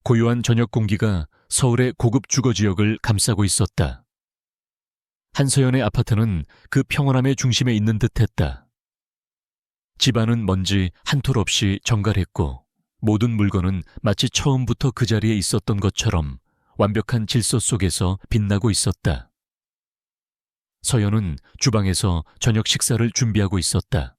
고요한 저녁 공기가 서울의 고급 주거 지역을 감싸고 있었다. 한서연의 아파트는 그 평온함의 중심에 있는 듯했다. 집안은 먼지 한 톨 없이 정갈했고 모든 물건은 마치 처음부터 그 자리에 있었던 것처럼 완벽한 질서 속에서 빛나고 있었다. 서연은 주방에서 저녁 식사를 준비하고 있었다.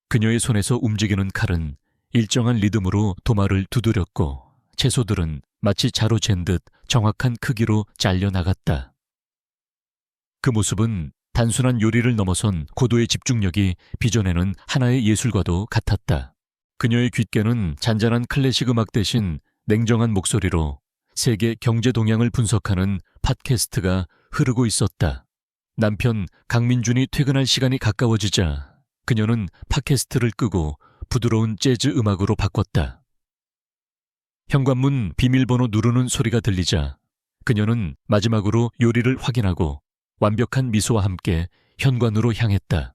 그녀의 손에서 움직이는 칼은 일정한 리듬으로 도마를 두드렸고 채소들은 마치 자로 잰 듯 정확한 크기로 잘려나갔다. 그 모습은 단순한 요리를 넘어선 고도의 집중력이 빚어내는 하나의 예술과도 같았다. 그녀의 귓가는 잔잔한 클래식 음악 대신 냉정한 목소리로 세계 경제 동향을 분석하는 팟캐스트가 흐르고 있었다. 남편 강민준이 퇴근할 시간이 가까워지자 그녀는 팟캐스트를 끄고 부드러운 재즈 음악으로 바꿨다. 현관문 비밀번호 누르는 소리가 들리자 그녀는 마지막으로 요리를 확인하고 완벽한 미소와 함께 현관으로 향했다.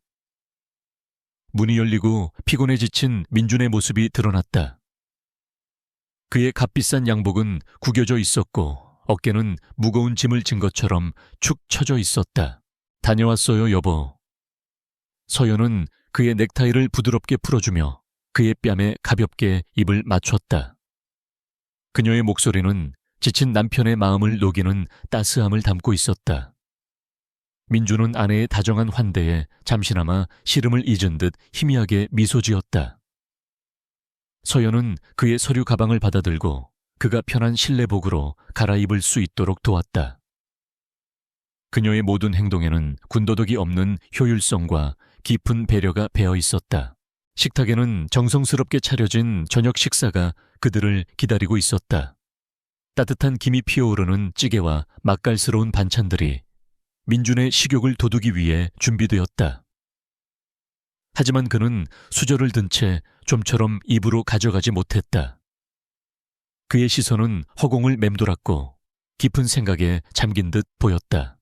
문이 열리고 피곤에 지친 민준의 모습이 드러났다. 그의 값비싼 양복은 구겨져 있었고 어깨는 무거운 짐을 진 것처럼 축 처져 있었다. 다녀왔어요, 여보. 서연은 그의 넥타이를 부드럽게 풀어주며 그의 뺨에 가볍게 입을 맞췄다. 그녀의 목소리는 지친 남편의 마음을 녹이는 따스함을 담고 있었다. 민주는 아내의 다정한 환대에 잠시나마 시름을 잊은 듯 희미하게 미소 지었다. 서연은 그의 서류 가방을 받아들고 그가 편한 실내복으로 갈아입을 수 있도록 도왔다. 그녀의 모든 행동에는 군더더기 없는 효율성과 깊은 배려가 배어 있었다. 식탁에는 정성스럽게 차려진 저녁 식사가 그들을 기다리고 있었다. 따뜻한 김이 피어오르는 찌개와 맛깔스러운 반찬들이 민준의 식욕을 돋우기 위해 준비되었다. 하지만 그는 수저를 든 채 좀처럼 입으로 가져가지 못했다. 그의 시선은 허공을 맴돌았고 깊은 생각에 잠긴 듯 보였다.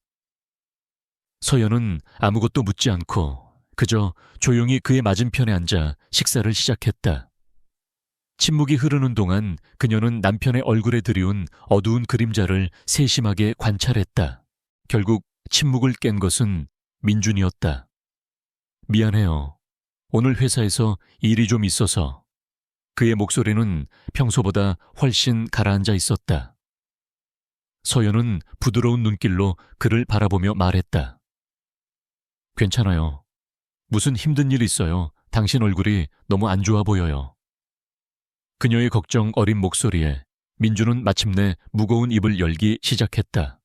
서연은 아무것도 묻지 않고 그저 조용히 그의 맞은편에 앉아 식사를 시작했다. 침묵이 흐르는 동안 그녀는 남편의 얼굴에 드리운 어두운 그림자를 세심하게 관찰했다. 결국 침묵을 깬 것은 민준이었다. 미안해요. 오늘 회사에서 일이 좀 있어서. 그의 목소리는 평소보다 훨씬 가라앉아 있었다. 서연은 부드러운 눈길로 그를 바라보며 말했다. 괜찮아요. 무슨 힘든 일 있어요. 당신 얼굴이 너무 안 좋아 보여요. 그녀의 걱정 어린 목소리에 민준은 마침내 무거운 입을 열기 시작했다.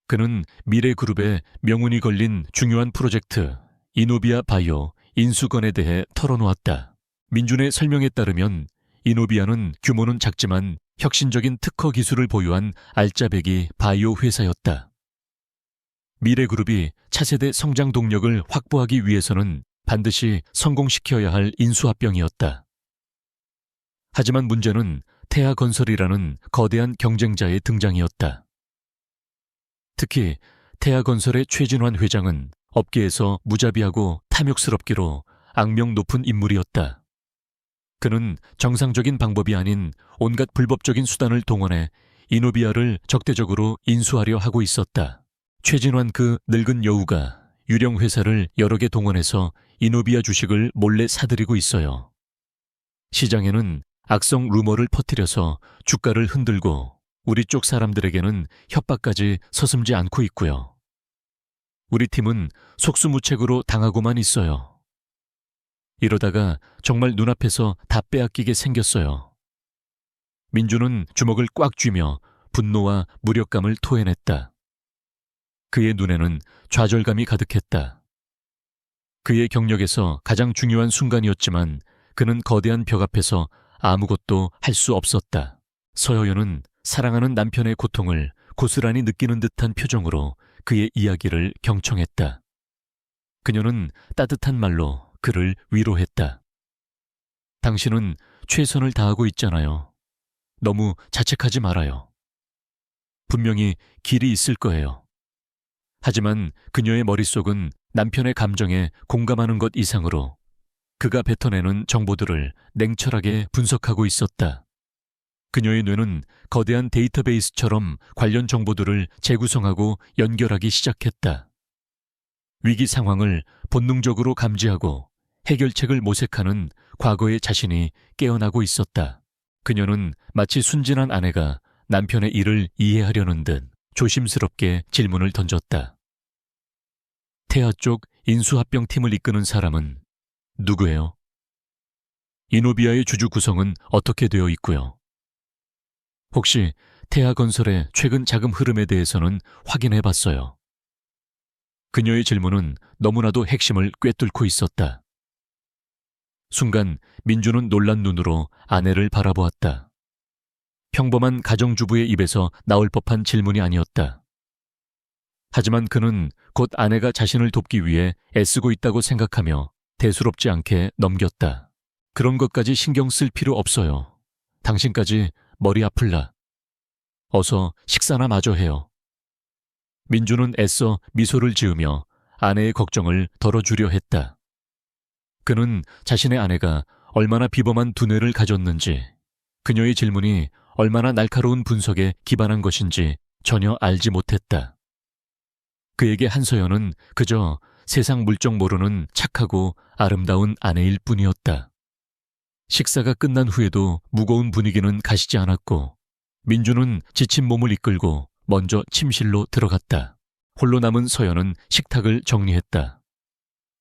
그는 미래그룹의 명운이 걸린 중요한 프로젝트 이노비아 바이오 인수건에 대해 털어놓았다. 민준의 설명에 따르면 이노비아는 규모는 작지만 혁신적인 특허 기술을 보유한 알짜배기 바이오 회사였다. 미래그룹이 차세대 성장 동력을 확보하기 위해서는 반드시 성공시켜야 할 인수합병이었다. 하지만 문제는 태아건설이라는 거대한 경쟁자의 등장이었다. 특히 태아건설의 최진환 회장은 업계에서 무자비하고 탐욕스럽기로 악명 높은 인물이었다. 그는 정상적인 방법이 아닌 온갖 불법적인 수단을 동원해 이노비아를 적대적으로 인수하려 하고 있었다. 최진환 그 늙은 여우가 유령 회사를 여러 개 동원해서 이노비아 주식을 몰래 사들이고 있어요. 시장에는 악성 루머를 퍼뜨려서 주가를 흔들고 우리 쪽 사람들에게는 협박까지 서슴지 않고 있고요. 우리 팀은 속수무책으로 당하고만 있어요. 이러다가 정말 눈앞에서 다 빼앗기게 생겼어요. 민주는 주먹을 꽉 쥐며 분노와 무력감을 토해냈다. 그의 눈에는 좌절감이 가득했다. 그의 경력에서 가장 중요한 순간이었지만 그는 거대한 벽 앞에서 아무것도 할 수 없었다. 서여연은 사랑하는 남편의 고통을 고스란히 느끼는 듯한 표정으로 그의 이야기를 경청했다. 그녀는 따뜻한 말로 그를 위로했다. 당신은 최선을 다하고 있잖아요. 너무 자책하지 말아요. 분명히 길이 있을 거예요. 하지만 그녀의 머릿속은 남편의 감정에 공감하는 것 이상으로 그가 뱉어내는 정보들을 냉철하게 분석하고 있었다. 그녀의 뇌는 거대한 데이터베이스처럼 관련 정보들을 재구성하고 연결하기 시작했다. 위기 상황을 본능적으로 감지하고 해결책을 모색하는 과거의 자신이 깨어나고 있었다. 그녀는 마치 순진한 아내가 남편의 일을 이해하려는 듯 조심스럽게 질문을 던졌다. 태아 쪽 인수합병팀을 이끄는 사람은 누구예요? 이노비아의 주주 구성은 어떻게 되어 있고요? 혹시 태아건설의 최근 자금 흐름에 대해서는 확인해 봤어요? 그녀의 질문은 너무나도 핵심을 꿰뚫고 있었다. 순간 민주는 놀란 눈으로 아내를 바라보았다. 평범한 가정주부의 입에서 나올 법한 질문이 아니었다. 하지만 그는 곧 아내가 자신을 돕기 위해 애쓰고 있다고 생각하며 대수롭지 않게 넘겼다. 그런 것까지 신경 쓸 필요 없어요. 당신까지 머리 아플라. 어서 식사나 마저 해요. 민주는 애써 미소를 지으며 아내의 걱정을 덜어주려 했다. 그는 자신의 아내가 얼마나 비범한 두뇌를 가졌는지, 그녀의 질문이 얼마나 날카로운 분석에 기반한 것인지 전혀 알지 못했다. 그에게 한서연은 그저 세상 물정 모르는 착하고 아름다운 아내일 뿐이었다. 식사가 끝난 후에도 무거운 분위기는 가시지 않았고 민주는 지친 몸을 이끌고 먼저 침실로 들어갔다. 홀로 남은 서연은 식탁을 정리했다.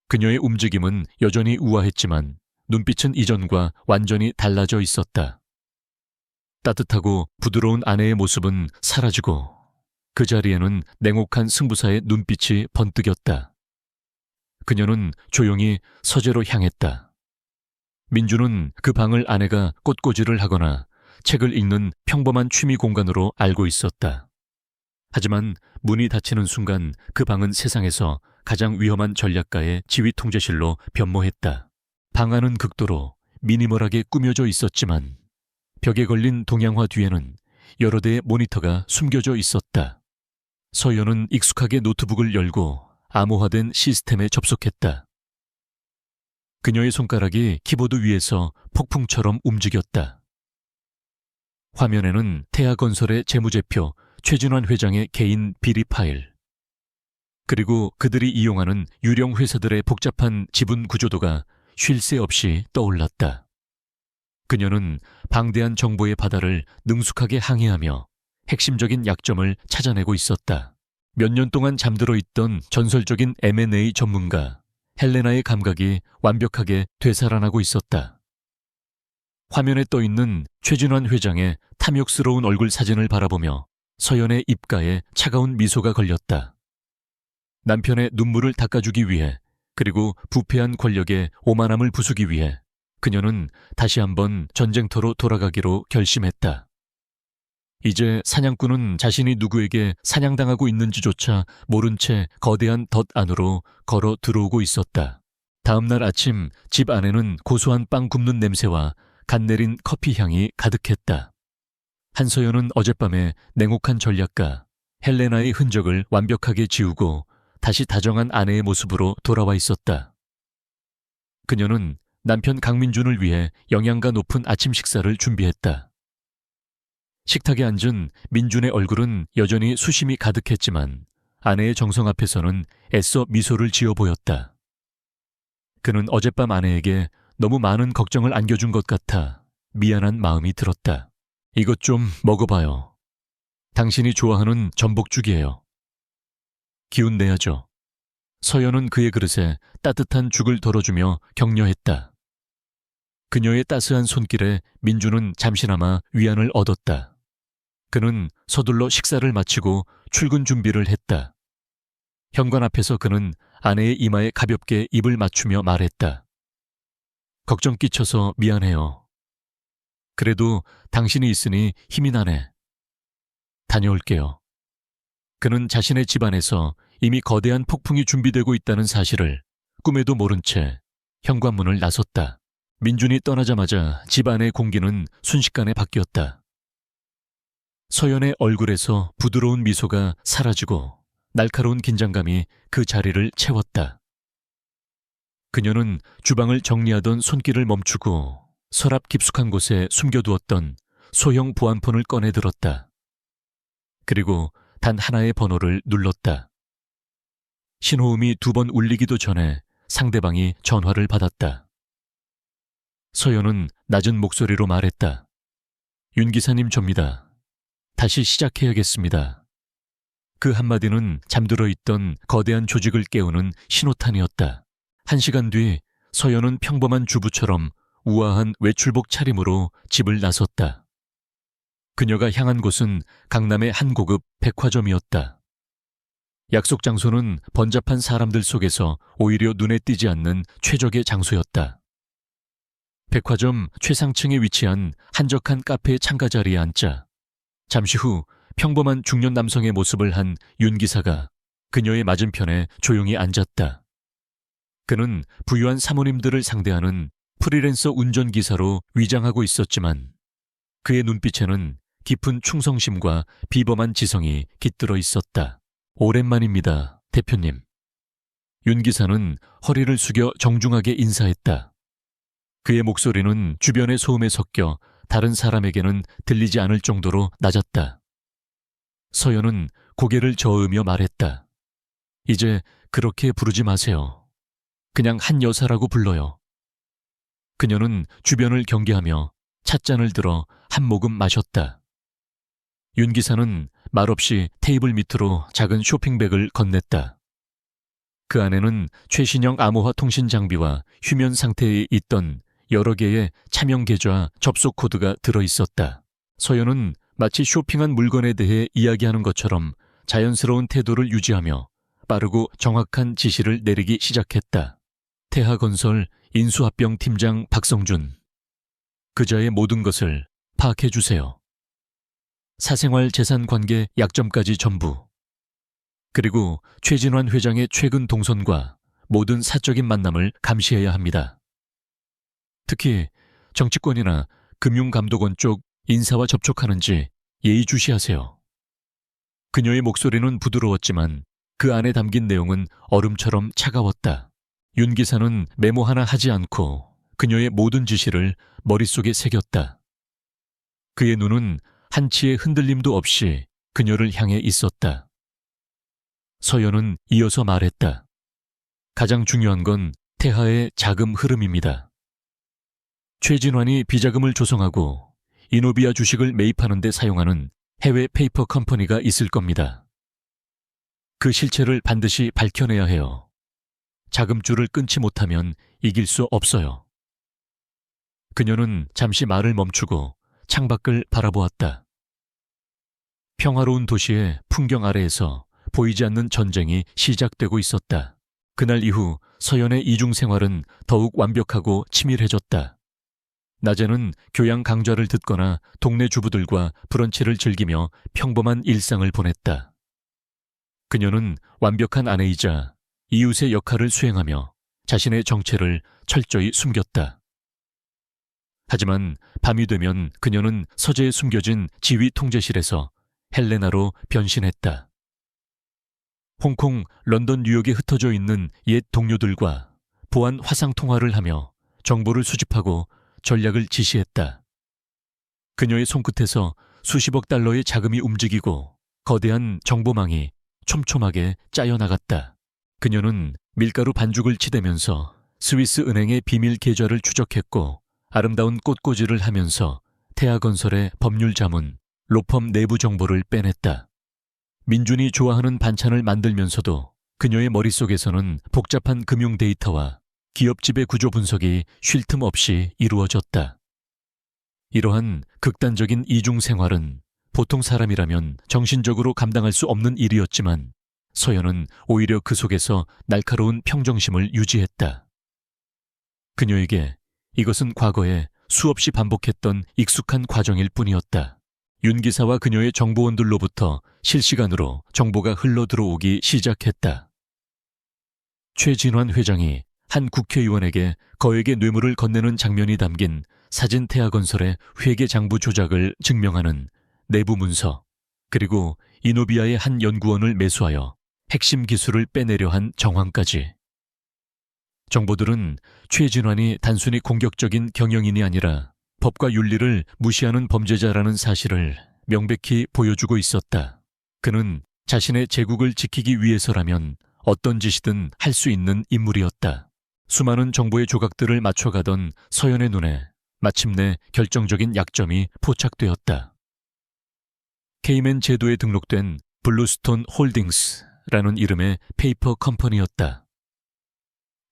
그녀의 움직임은 여전히 우아했지만 눈빛은 이전과 완전히 달라져 있었다. 따뜻하고 부드러운 아내의 모습은 사라지고 그 자리에는 냉혹한 승부사의 눈빛이 번뜩였다. 그녀는 조용히 서재로 향했다. 민주는 그 방을 아내가 꽃꽂이를 하거나 책을 읽는 평범한 취미 공간으로 알고 있었다. 하지만 문이 닫히는 순간 그 방은 세상에서 가장 위험한 전략가의 지휘 통제실로 변모했다. 방 안은 극도로 미니멀하게 꾸며져 있었지만 벽에 걸린 동양화 뒤에는 여러 대의 모니터가 숨겨져 있었다. 서연은 익숙하게 노트북을 열고 암호화된 시스템에 접속했다. 그녀의 손가락이 키보드 위에서 폭풍처럼 움직였다. 화면에는 태아건설의 재무제표 최진환 회장의 개인 비리 파일, 그리고 그들이 이용하는 유령 회사들의 복잡한 지분 구조도가 쉴 새 없이 떠올랐다. 그녀는 방대한 정보의 바다를 능숙하게 항해하며 핵심적인 약점을 찾아내고 있었다. 몇 년 동안 잠들어 있던 전설적인 M&A 전문가 헬레나의 감각이 완벽하게 되살아나고 있었다. 화면에 떠있는 최진환 회장의 탐욕스러운 얼굴 사진을 바라보며 서연의 입가에 차가운 미소가 걸렸다. 남편의 눈물을 닦아주기 위해, 그리고 부패한 권력의 오만함을 부수기 위해 그녀는 다시 한번 전쟁터로 돌아가기로 결심했다. 이제 사냥꾼은 자신이 누구에게 사냥당하고 있는지조차 모른 채 거대한 덫 안으로 걸어 들어오고 있었다. 다음 날 아침 집 안에는 고소한 빵 굽는 냄새와 갓 내린 커피 향이 가득했다. 한서연은 어젯밤에 냉혹한 전략가 헬레나의 흔적을 완벽하게 지우고 다시 다정한 아내의 모습으로 돌아와 있었다. 그녀는 남편 강민준을 위해 영양가 높은 아침 식사를 준비했다. 식탁에 앉은 민준의 얼굴은 여전히 수심이 가득했지만 아내의 정성 앞에서는 애써 미소를 지어 보였다. 그는 어젯밤 아내에게 너무 많은 걱정을 안겨준 것 같아 미안한 마음이 들었다. 이것 좀 먹어봐요. 당신이 좋아하는 전복죽이에요. 기운 내야죠. 서연은 그의 그릇에 따뜻한 죽을 덜어주며 격려했다. 그녀의 따스한 손길에 민주는 잠시나마 위안을 얻었다. 그는 서둘러 식사를 마치고 출근 준비를 했다. 현관 앞에서 그는 아내의 이마에 가볍게 입을 맞추며 말했다. 걱정 끼쳐서 미안해요. 그래도 당신이 있으니 힘이 나네. 다녀올게요. 그는 자신의 집안에서 이미 거대한 폭풍이 준비되고 있다는 사실을 꿈에도 모른 채 현관문을 나섰다. 민준이 떠나자마자 집안의 공기는 순식간에 바뀌었다. 서연의 얼굴에서 부드러운 미소가 사라지고 날카로운 긴장감이 그 자리를 채웠다. 그녀는 주방을 정리하던 손길을 멈추고 서랍 깊숙한 곳에 숨겨두었던 소형 보안폰을 꺼내 들었다. 그리고 단 하나의 번호를 눌렀다. 신호음이 2번 울리기도 전에 상대방이 전화를 받았다. 서연은 낮은 목소리로 말했다. 윤 기사님 접니다. 다시 시작해야겠습니다. 그 한마디는 잠들어 있던 거대한 조직을 깨우는 신호탄이었다. 1시간 뒤 서연은 평범한 주부처럼 우아한 외출복 차림으로 집을 나섰다. 그녀가 향한 곳은 강남의 한 고급 백화점이었다. 약속 장소는 번잡한 사람들 속에서 오히려 눈에 띄지 않는 최적의 장소였다. 백화점 최상층에 위치한 한적한 카페의 창가 자리에 앉자 잠시 후 평범한 중년 남성의 모습을 한 윤 기사가 그녀의 맞은편에 조용히 앉았다. 그는 부유한 사모님들을 상대하는 프리랜서 운전기사로 위장하고 있었지만 그의 눈빛에는 깊은 충성심과 비범한 지성이 깃들어 있었다. 오랜만입니다, 대표님. 윤 기사는 허리를 숙여 정중하게 인사했다. 그의 목소리는 주변의 소음에 섞여 다른 사람에게는 들리지 않을 정도로 낮았다. 서연은 고개를 저으며 말했다. 이제 그렇게 부르지 마세요. 그냥 한 여사라고 불러요. 그녀는 주변을 경계하며 찻잔을 들어 한 모금 마셨다. 윤 기사는 말없이 테이블 밑으로 작은 쇼핑백을 건넸다. 그 안에는 최신형 암호화 통신 장비와 휴면 상태에 있던 여러 개의 차명 계좌 접속 코드가 들어있었다. 서연은 마치 쇼핑한 물건에 대해 이야기하는 것처럼 자연스러운 태도를 유지하며 빠르고 정확한 지시를 내리기 시작했다. 태하건설 인수합병 팀장 박성준. 그자의 모든 것을 파악해 주세요. 사생활 재산 관계 약점까지 전부. 그리고 최진환 회장의 최근 동선과 모든 사적인 만남을 감시해야 합니다. 특히 정치권이나 금융감독원 쪽 인사와 접촉하는지 예의주시하세요. 그녀의 목소리는 부드러웠지만 그 안에 담긴 내용은 얼음처럼 차가웠다. 윤 기사는 메모 하나 하지 않고 그녀의 모든 지시를 머릿속에 새겼다. 그의 눈은 한치의 흔들림도 없이 그녀를 향해 있었다. 서연은 이어서 말했다. 가장 중요한 건 태하의 자금 흐름입니다. 최진환이 비자금을 조성하고 이노비아 주식을 매입하는 데 사용하는 해외 페이퍼 컴퍼니가 있을 겁니다. 그 실체를 반드시 밝혀내야 해요. 자금줄을 끊지 못하면 이길 수 없어요. 그녀는 잠시 말을 멈추고 창밖을 바라보았다. 평화로운 도시의 풍경 아래에서 보이지 않는 전쟁이 시작되고 있었다. 그날 이후 서연의 이중 생활은 더욱 완벽하고 치밀해졌다. 낮에는 교양 강좌를 듣거나 동네 주부들과 브런치를 즐기며 평범한 일상을 보냈다. 그녀는 완벽한 아내이자 이웃의 역할을 수행하며 자신의 정체를 철저히 숨겼다. 하지만 밤이 되면 그녀는 서재에 숨겨진 지휘 통제실에서 헬레나로 변신했다. 홍콩, 런던, 뉴욕에 흩어져 있는 옛 동료들과 보안 화상 통화를 하며 정보를 수집하고 전략을 지시했다. 그녀의 손끝에서 수십억 달러의 자금이 움직이고 거대한 정보망이 촘촘하게 짜여나갔다. 그녀는 밀가루 반죽을 치대면서 스위스 은행의 비밀 계좌를 추적했고 아름다운 꽃꽂이를 하면서 태하건설의 법률 자문, 로펌 내부 정보를 빼냈다. 민준이 좋아하는 반찬을 만들면서도 그녀의 머릿속에서는 복잡한 금융 데이터와 기업 지배 구조 분석이 쉴 틈 없이 이루어졌다. 이러한 극단적인 이중 생활은 보통 사람이라면 정신적으로 감당할 수 없는 일이었지만 서연은 오히려 그 속에서 날카로운 평정심을 유지했다. 그녀에게 이것은 과거에 수없이 반복했던 익숙한 과정일 뿐이었다. 윤 기사와 그녀의 정보원들로부터 실시간으로 정보가 흘러 들어오기 시작했다. 최진환 회장이 한 국회의원에게 거액의 뇌물을 건네는 장면이 담긴 사진 태하건설의 회계장부 조작을 증명하는 내부 문서, 그리고 이노비아의 한 연구원을 매수하여 핵심 기술을 빼내려 한 정황까지. 정보들은 최진환이 단순히 공격적인 경영인이 아니라 법과 윤리를 무시하는 범죄자라는 사실을 명백히 보여주고 있었다. 그는 자신의 제국을 지키기 위해서라면 어떤 짓이든 할 수 있는 인물이었다. 수많은 정보의 조각들을 맞춰가던 서연의 눈에 마침내 결정적인 약점이 포착되었다. 케이맨 제도에 등록된 블루스톤 홀딩스라는 이름의 페이퍼 컴퍼니였다.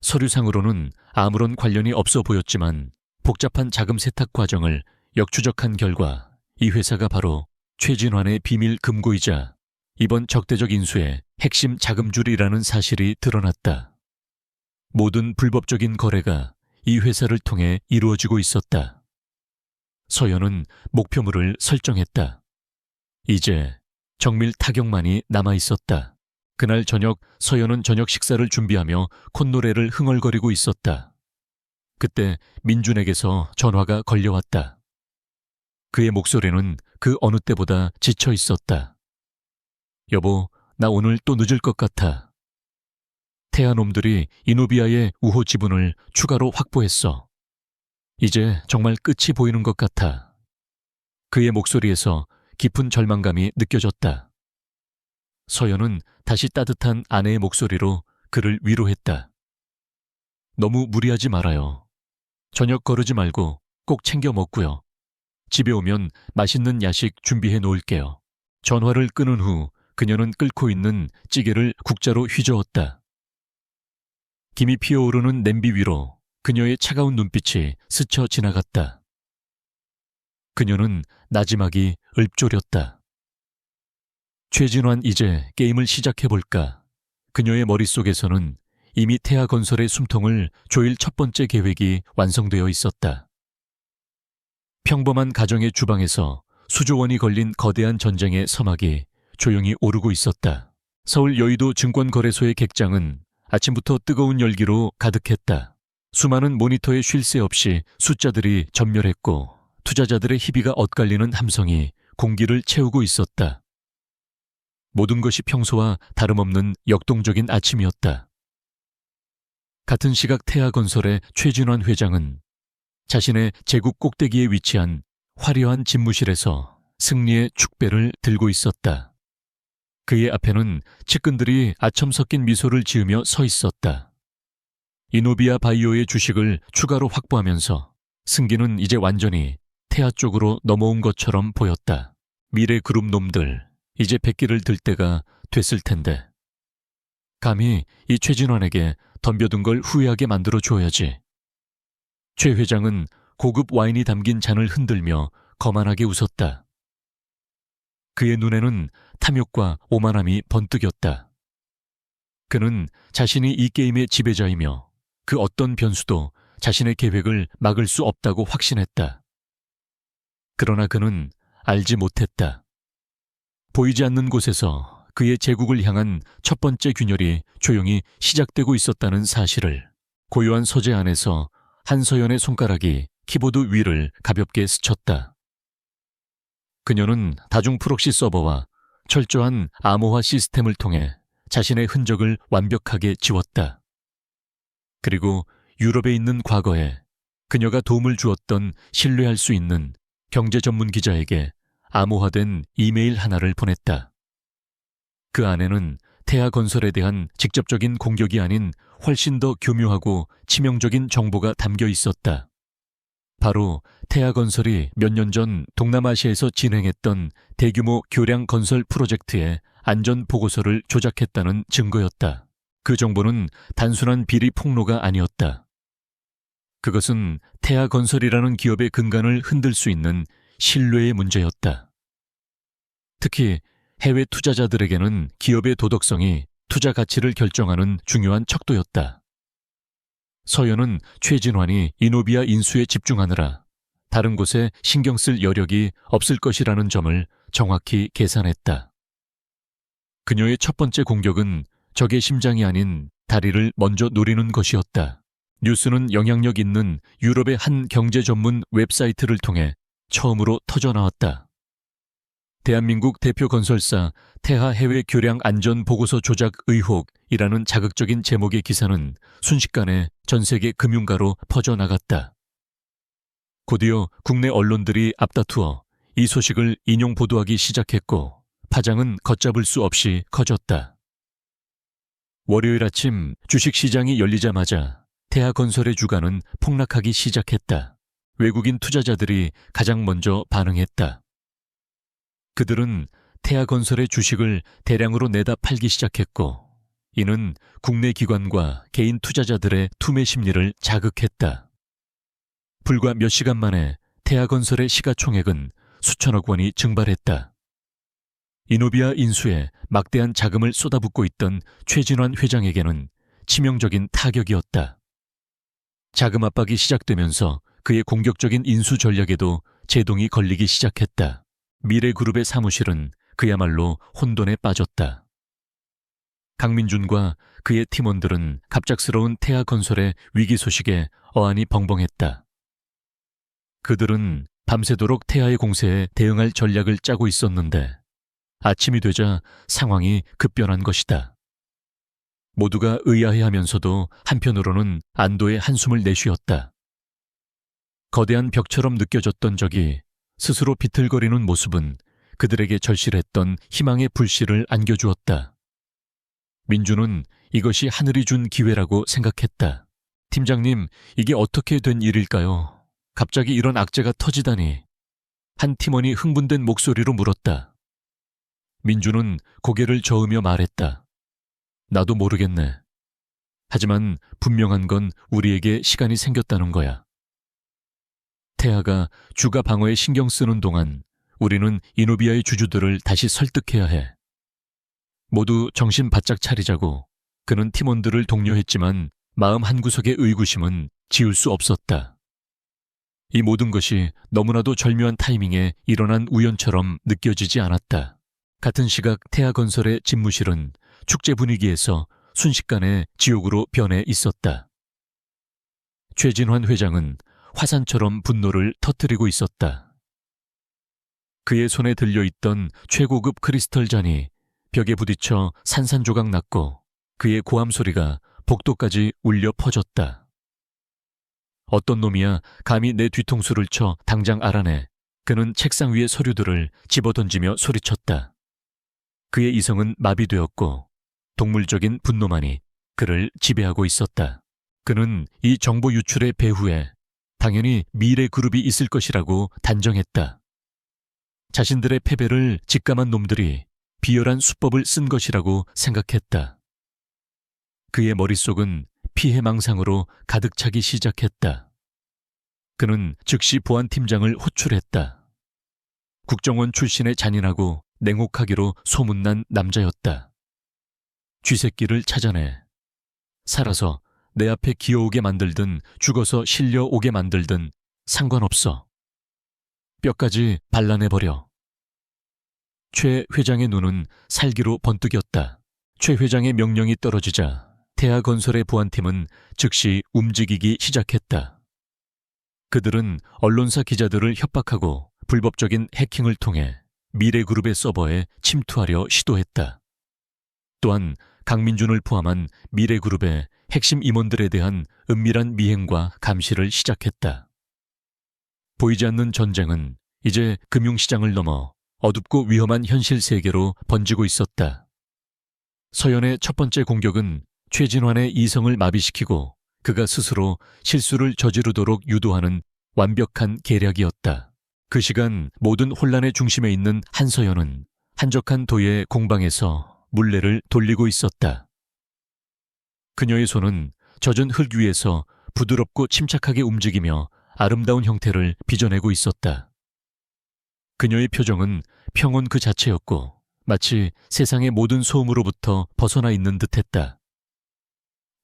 서류상으로는 아무런 관련이 없어 보였지만 복잡한 자금 세탁 과정을 역추적한 결과 이 회사가 바로 최진환의 비밀 금고이자 이번 적대적 인수의 핵심 자금줄이라는 사실이 드러났다. 모든 불법적인 거래가 이 회사를 통해 이루어지고 있었다. 서연은 목표물을 설정했다. 이제 정밀 타격만이 남아있었다. 그날 저녁 서연은 저녁 식사를 준비하며 콧노래를 흥얼거리고 있었다. 그때 민준에게서 전화가 걸려왔다. 그의 목소리는 그 어느 때보다 지쳐 있었다. 여보, 나 오늘 또 늦을 것 같아. 태아놈들이 이노비아의 우호 지분을 추가로 확보했어. 이제 정말 끝이 보이는 것 같아. 그의 목소리에서 깊은 절망감이 느껴졌다. 서연은 다시 따뜻한 아내의 목소리로 그를 위로했다. 너무 무리하지 말아요. 저녁 거르지 말고 꼭 챙겨 먹고요. 집에 오면 맛있는 야식 준비해 놓을게요. 전화를 끊은 후 그녀는 끓고 있는 찌개를 국자로 휘저었다. 김이 피어오르는 냄비 위로 그녀의 차가운 눈빛이 스쳐 지나갔다. 그녀는 나지막이 읊조렸다. 최진환 이제 게임을 시작해볼까. 그녀의 머릿속에서는 이미 태아건설의 숨통을 조일 첫 번째 계획이 완성되어 있었다. 평범한 가정의 주방에서 수조 원이 걸린 거대한 전쟁의 서막이 조용히 오르고 있었다. 서울 여의도 증권거래소의 객장은 아침부터 뜨거운 열기로 가득했다. 수많은 모니터에 쉴 새 없이 숫자들이 전멸했고 투자자들의 희비가 엇갈리는 함성이 공기를 채우고 있었다. 모든 것이 평소와 다름없는 역동적인 아침이었다. 같은 시각 태아건설의 최진환 회장은 자신의 제국 꼭대기에 위치한 화려한 집무실에서 승리의 축배를 들고 있었다. 그의 앞에는 측근들이 아첨 섞인 미소를 지으며 서 있었다. 이노비아 바이오의 주식을 추가로 확보하면서 승기는 이제 완전히 태아 쪽으로 넘어온 것처럼 보였다. 미래 그룹 놈들, 이제 백기를 들 때가 됐을 텐데. 감히 이 최진환에게 덤벼든 걸 후회하게 만들어줘야지. 최 회장은 고급 와인이 담긴 잔을 흔들며 거만하게 웃었다. 그의 눈에는 탐욕과 오만함이 번뜩였다. 그는 자신이 이 게임의 지배자이며 그 어떤 변수도 자신의 계획을 막을 수 없다고 확신했다. 그러나 그는 알지 못했다. 보이지 않는 곳에서 그의 제국을 향한 첫 번째 균열이 조용히 시작되고 있었다는 사실을. 고요한 서재 안에서 한서연의 손가락이 키보드 위를 가볍게 스쳤다. 그녀는 다중 프록시 서버와 철저한 암호화 시스템을 통해 자신의 흔적을 완벽하게 지웠다. 그리고 유럽에 있는 과거에 그녀가 도움을 주었던 신뢰할 수 있는 경제 전문 기자에게 암호화된 이메일 하나를 보냈다. 그 안에는 태아건설에 대한 직접적인 공격이 아닌 훨씬 더 교묘하고 치명적인 정보가 담겨 있었다. 바로 태아건설이 몇 년 전 동남아시아에서 진행했던 대규모 교량 건설 프로젝트의 안전 보고서를 조작했다는 증거였다. 그 정보는 단순한 비리 폭로가 아니었다. 그것은 태아건설이라는 기업의 근간을 흔들 수 있는 신뢰의 문제였다. 특히 해외 투자자들에게는 기업의 도덕성이 투자 가치를 결정하는 중요한 척도였다. 서연은 최진환이 이노비아 인수에 집중하느라 다른 곳에 신경 쓸 여력이 없을 것이라는 점을 정확히 계산했다. 그녀의 첫 번째 공격은 적의 심장이 아닌 다리를 먼저 노리는 것이었다. 뉴스는 영향력 있는 유럽의 한 경제 전문 웹사이트를 통해 처음으로 터져나왔다. 대한민국 대표 건설사 태하 해외 교량 안전 보고서 조작 의혹이라는 자극적인 제목의 기사는 순식간에 전 세계 금융가로 퍼져나갔다. 곧이어 국내 언론들이 앞다투어 이 소식을 인용 보도하기 시작했고 파장은 걷잡을 수 없이 커졌다. 월요일 아침 주식시장이 열리자마자 태아건설의 주가는 폭락하기 시작했다. 외국인 투자자들이 가장 먼저 반응했다. 그들은 태아건설의 주식을 대량으로 내다 팔기 시작했고 이는 국내 기관과 개인 투자자들의 투매 심리를 자극했다. 불과 몇 시간 만에 태아건설의 시가총액은 수천억 원이 증발했다. 이노비아 인수에 막대한 자금을 쏟아붓고 있던 최진환 회장에게는 치명적인 타격이었다. 자금 압박이 시작되면서 그의 공격적인 인수 전략에도 제동이 걸리기 시작했다. 미래그룹의 사무실은 그야말로 혼돈에 빠졌다. 강민준과 그의 팀원들은 갑작스러운 태아건설의 위기 소식에 어안이 벙벙했다. 그들은 밤새도록 태아의 공세에 대응할 전략을 짜고 있었는데 아침이 되자 상황이 급변한 것이다. 모두가 의아해하면서도 한편으로는 안도의 한숨을 내쉬었다. 거대한 벽처럼 느껴졌던 적이 스스로 비틀거리는 모습은 그들에게 절실했던 희망의 불씨를 안겨주었다. 민주는 이것이 하늘이 준 기회라고 생각했다. 팀장님, 이게 어떻게 된 일일까요? 갑자기 이런 악재가 터지다니. 한 팀원이 흥분된 목소리로 물었다. 민주는 고개를 저으며 말했다. 나도 모르겠네. 하지만 분명한 건 우리에게 시간이 생겼다는 거야. 태아가 주가 방어에 신경 쓰는 동안 우리는 이노비아의 주주들을 다시 설득해야 해. 모두 정신 바짝 차리자고 그는 팀원들을 독려했지만 마음 한구석의 의구심은 지울 수 없었다. 이 모든 것이 너무나도 절묘한 타이밍에 일어난 우연처럼 느껴지지 않았다. 같은 시각 태아건설의 집무실은 축제 분위기에서 순식간에 지옥으로 변해 있었다. 최진환 회장은 화산처럼 분노를 터뜨리고 있었다. 그의 손에 들려있던 최고급 크리스털 잔이 벽에 부딪혀 산산조각 났고 그의 고함 소리가 복도까지 울려 퍼졌다. 어떤 놈이야 감히 내 뒤통수를 쳐 당장 알아내. 그는 책상 위의 서류들을 집어던지며 소리쳤다. 그의 이성은 마비되었고 동물적인 분노만이 그를 지배하고 있었다. 그는 이 정보 유출의 배후에 당연히 미래그룹이 있을 것이라고 단정했다. 자신들의 패배를 직감한 놈들이 비열한 수법을 쓴 것이라고 생각했다. 그의 머릿속은 피해망상으로 가득 차기 시작했다. 그는 즉시 보안팀장을 호출했다. 국정원 출신의 잔인하고 냉혹하기로 소문난 남자였다. 쥐새끼를 찾아내. 살아서 내 앞에 기어오게 만들든 죽어서 실려오게 만들든 상관없어. 뼈까지 발라내버려. 최 회장의 눈은 살기로 번뜩였다. 최 회장의 명령이 떨어지자 태아건설의 보안팀은 즉시 움직이기 시작했다. 그들은 언론사 기자들을 협박하고 불법적인 해킹을 통해 미래그룹의 서버에 침투하려 시도했다. 또한 강민준을 포함한 미래그룹의 핵심 임원들에 대한 은밀한 미행과 감시를 시작했다. 보이지 않는 전쟁은 이제 금융시장을 넘어 어둡고 위험한 현실 세계로 번지고 있었다. 서연의 첫 번째 공격은 최진환의 이성을 마비시키고 그가 스스로 실수를 저지르도록 유도하는 완벽한 계략이었다. 그 시간 모든 혼란의 중심에 있는 한서연은 한적한 도의 공방에서 물레를 돌리고 있었다. 그녀의 손은 젖은 흙 위에서 부드럽고 침착하게 움직이며 아름다운 형태를 빚어내고 있었다. 그녀의 표정은 평온 그 자체였고 마치 세상의 모든 소음으로부터 벗어나 있는 듯했다.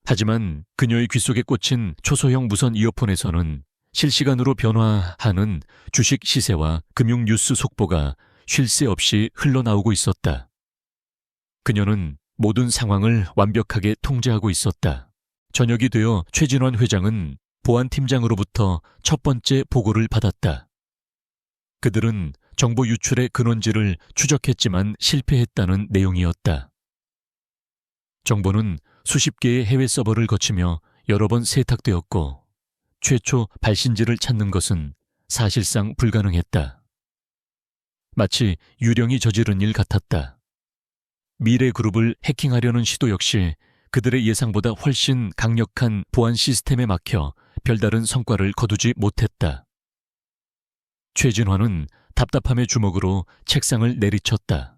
하지만 그녀의 귀 속에 꽂힌 초소형 무선 이어폰에서는 실시간으로 변화하는 주식 시세와 금융 뉴스 속보가 쉴 새 없이 흘러나오고 있었다. 그녀는 모든 상황을 완벽하게 통제하고 있었다. 저녁이 되어 최진환 회장은 보안팀장으로부터 첫 번째 보고를 받았다. 그들은 정보 유출의 근원지를 추적했지만 실패했다는 내용이었다. 정보는 수십 개의 해외 서버를 거치며 여러 번 세탁되었고 최초 발신지를 찾는 것은 사실상 불가능했다. 마치 유령이 저지른 일 같았다. 미래그룹을 해킹하려는 시도 역시 그들의 예상보다 훨씬 강력한 보안 시스템에 막혀 별다른 성과를 거두지 못했다. 최진화는 답답함의 주먹으로 책상을 내리쳤다.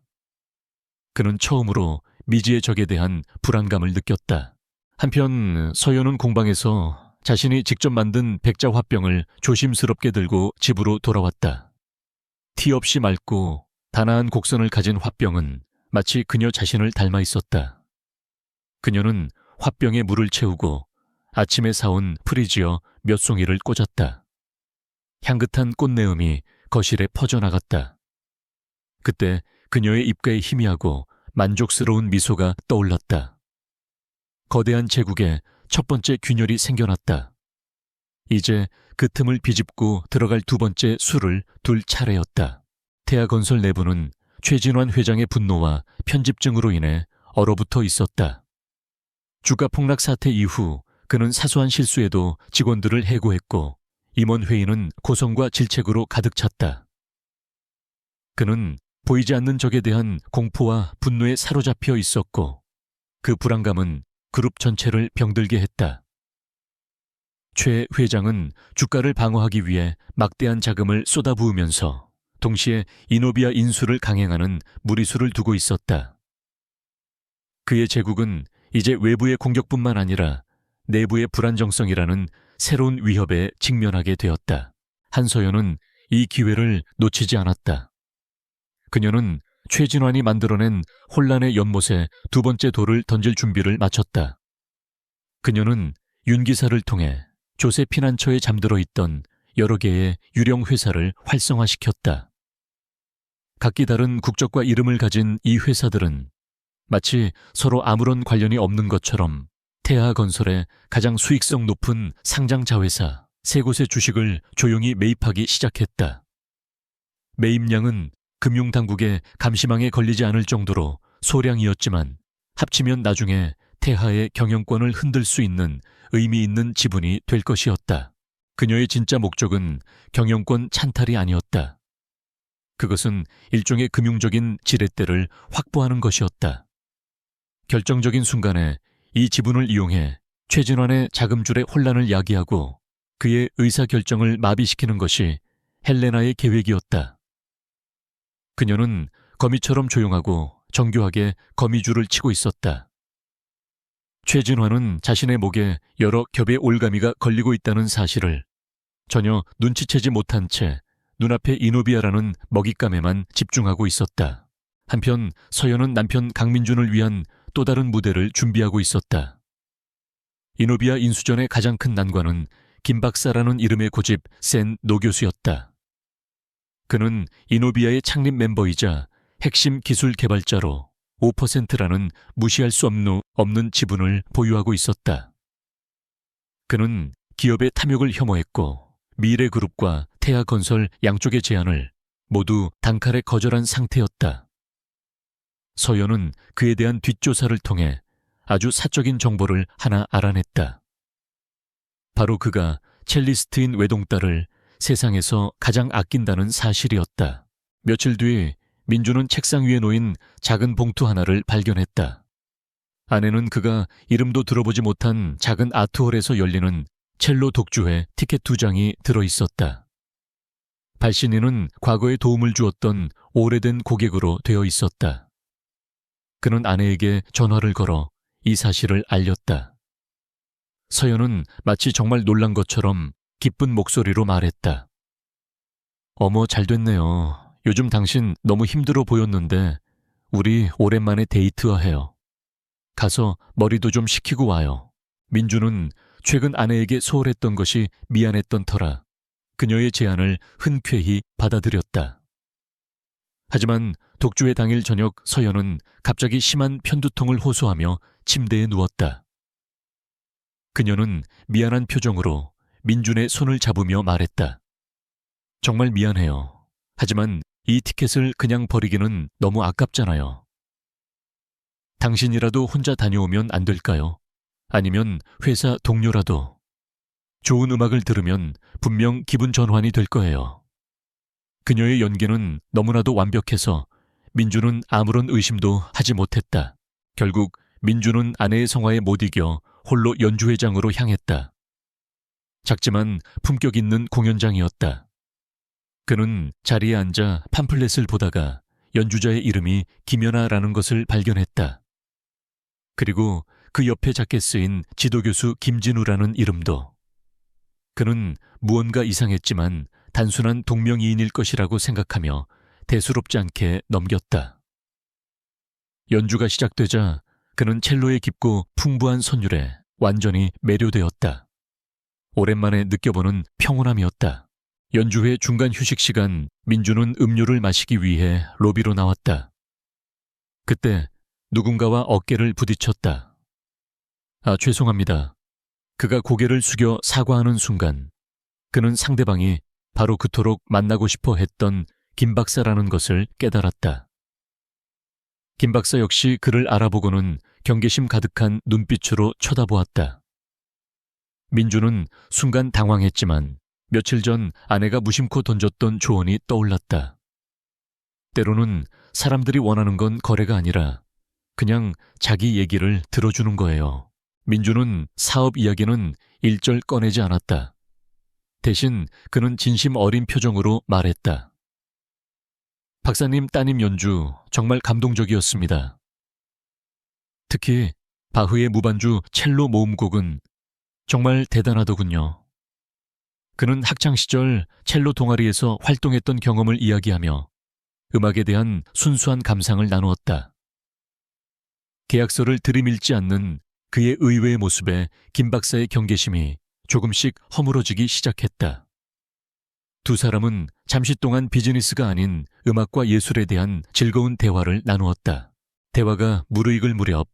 그는 처음으로 미지의 적에 대한 불안감을 느꼈다. 한편 서연은 공방에서 자신이 직접 만든 백자 화병을 조심스럽게 들고 집으로 돌아왔다. 티 없이 맑고 단아한 곡선을 가진 화병은 마치 그녀 자신을 닮아 있었다. 그녀는 화병에 물을 채우고 아침에 사온 프리지어 몇 송이를 꽂았다. 향긋한 꽃내음이 거실에 퍼져나갔다. 그때 그녀의 입가에 희미하고 만족스러운 미소가 떠올랐다. 거대한 제국에 첫 번째 균열이 생겨났다. 이제 그 틈을 비집고 들어갈 두 번째 수를 둘 차례였다. 태아건설 내부는 최진환 회장의 분노와 편집증으로 인해 얼어붙어 있었다. 주가 폭락 사태 이후 그는 사소한 실수에도 직원들을 해고했고 임원회의는 고성과 질책으로 가득 찼다. 그는 보이지 않는 적에 대한 공포와 분노에 사로잡혀 있었고 그 불안감은 그룹 전체를 병들게 했다. 최 회장은 주가를 방어하기 위해 막대한 자금을 쏟아부으면서 동시에 이노비아 인수를 강행하는 무리수를 두고 있었다. 그의 제국은 이제 외부의 공격뿐만 아니라 내부의 불안정성이라는 새로운 위협에 직면하게 되었다. 한서연은 이 기회를 놓치지 않았다. 그녀는 최진환이 만들어낸 혼란의 연못에 두 번째 돌을 던질 준비를 마쳤다. 그녀는 윤 기사를 통해 조세 피난처에 잠들어 있던 여러 개의 유령 회사를 활성화시켰다. 각기 다른 국적과 이름을 가진 이 회사들은 마치 서로 아무런 관련이 없는 것처럼 태아건설의 가장 수익성 높은 상장 자회사 세 곳의 주식을 조용히 매입하기 시작했다. 매입량은 금융당국의 감시망에 걸리지 않을 정도로 소량이었지만 합치면 나중에 태하의 경영권을 흔들 수 있는 의미 있는 지분이 될 것이었다. 그녀의 진짜 목적은 경영권 찬탈이 아니었다. 그것은 일종의 금융적인 지렛대를 확보하는 것이었다. 결정적인 순간에 이 지분을 이용해 최진환의 자금줄의 혼란을 야기하고 그의 의사결정을 마비시키는 것이 헬레나의 계획이었다. 그녀는 거미처럼 조용하고 정교하게 거미줄을 치고 있었다. 최진환은 자신의 목에 여러 겹의 올가미가 걸리고 있다는 사실을 전혀 눈치채지 못한 채 눈앞의 이노비아라는 먹잇감에만 집중하고 있었다. 한편 서연은 남편 강민준을 위한 또 다른 무대를 준비하고 있었다. 이노비아 인수전의 가장 큰 난관은 김 박사라는 이름의 고집 센 노 교수였다. 그는 이노비아의 창립 멤버이자 핵심 기술 개발자로 5%라는 무시할 수 없는 지분을 보유하고 있었다. 그는 기업의 탐욕을 혐오했고 미래그룹과 태아건설 양쪽의 제안을 모두 단칼에 거절한 상태였다. 서연은 그에 대한 뒷조사를 통해 아주 사적인 정보를 하나 알아냈다. 바로 그가 첼리스트인 외동딸을 세상에서 가장 아낀다는 사실이었다. 며칠 뒤 민주는 책상 위에 놓인 작은 봉투 하나를 발견했다. 안에는 그가 이름도 들어보지 못한 작은 아트홀에서 열리는 첼로 독주회 티켓 2장이 들어있었다. 발신인은 과거에 도움을 주었던 오래된 고객으로 되어 있었다. 그는 아내에게 전화를 걸어 이 사실을 알렸다. 서연은 마치 정말 놀란 것처럼 기쁜 목소리로 말했다. 어머, 잘 됐네요. 요즘 당신 너무 힘들어 보였는데 우리 오랜만에 데이트해요. 가서 머리도 좀 식히고 와요. 민주는 최근 아내에게 소홀했던 것이 미안했던 터라 그녀의 제안을 흔쾌히 받아들였다. 하지만 독주회 당일 저녁 서연은 갑자기 심한 편두통을 호소하며 침대에 누웠다. 그녀는 미안한 표정으로 민준의 손을 잡으며 말했다. 정말 미안해요. 하지만 이 티켓을 그냥 버리기는 너무 아깝잖아요. 당신이라도 혼자 다녀오면 안 될까요? 아니면 회사 동료라도. 좋은 음악을 들으면 분명 기분 전환이 될 거예요. 그녀의 연기는 너무나도 완벽해서 민주는 아무런 의심도 하지 못했다. 결국 민주는 아내의 성화에 못 이겨 홀로 연주회장으로 향했다. 작지만 품격 있는 공연장이었다. 그는 자리에 앉아 팜플렛을 보다가 연주자의 이름이 김연아라는 것을 발견했다. 그리고 그 옆에 작게 쓰인 지도교수 김진우라는 이름도. 그는 무언가 이상했지만 단순한 동명이인일 것이라고 생각하며 대수롭지 않게 넘겼다. 연주가 시작되자 그는 첼로의 깊고 풍부한 선율에 완전히 매료되었다. 오랜만에 느껴보는 평온함이었다. 연주 회 중간 휴식 시간, 민주는 음료를 마시기 위해 로비로 나왔다. 그때 누군가와 어깨를 부딪혔다. 아, 죄송합니다. 그가 고개를 숙여 사과하는 순간 그는 상대방이 바로 그토록 만나고 싶어 했던 김 박사라는 것을 깨달았다. 김 박사 역시 그를 알아보고는 경계심 가득한 눈빛으로 쳐다보았다. 민주는 순간 당황했지만 며칠 전 아내가 무심코 던졌던 조언이 떠올랐다. 때로는 사람들이 원하는 건 거래가 아니라 그냥 자기 얘기를 들어주는 거예요. 민주는 사업 이야기는 일절 꺼내지 않았다. 대신 그는 진심 어린 표정으로 말했다. 박사님 따님 연주 정말 감동적이었습니다. 특히 바흐의 무반주 첼로 모음곡은 정말 대단하더군요. 그는 학창시절 첼로 동아리에서 활동했던 경험을 이야기하며 음악에 대한 순수한 감상을 나누었다. 계약서를 들이밀지 않는 그의 의외의 모습에 김 박사의 경계심이 조금씩 허물어지기 시작했다. 두 사람은 잠시 동안 비즈니스가 아닌 음악과 예술에 대한 즐거운 대화를 나누었다. 대화가 무르익을 무렵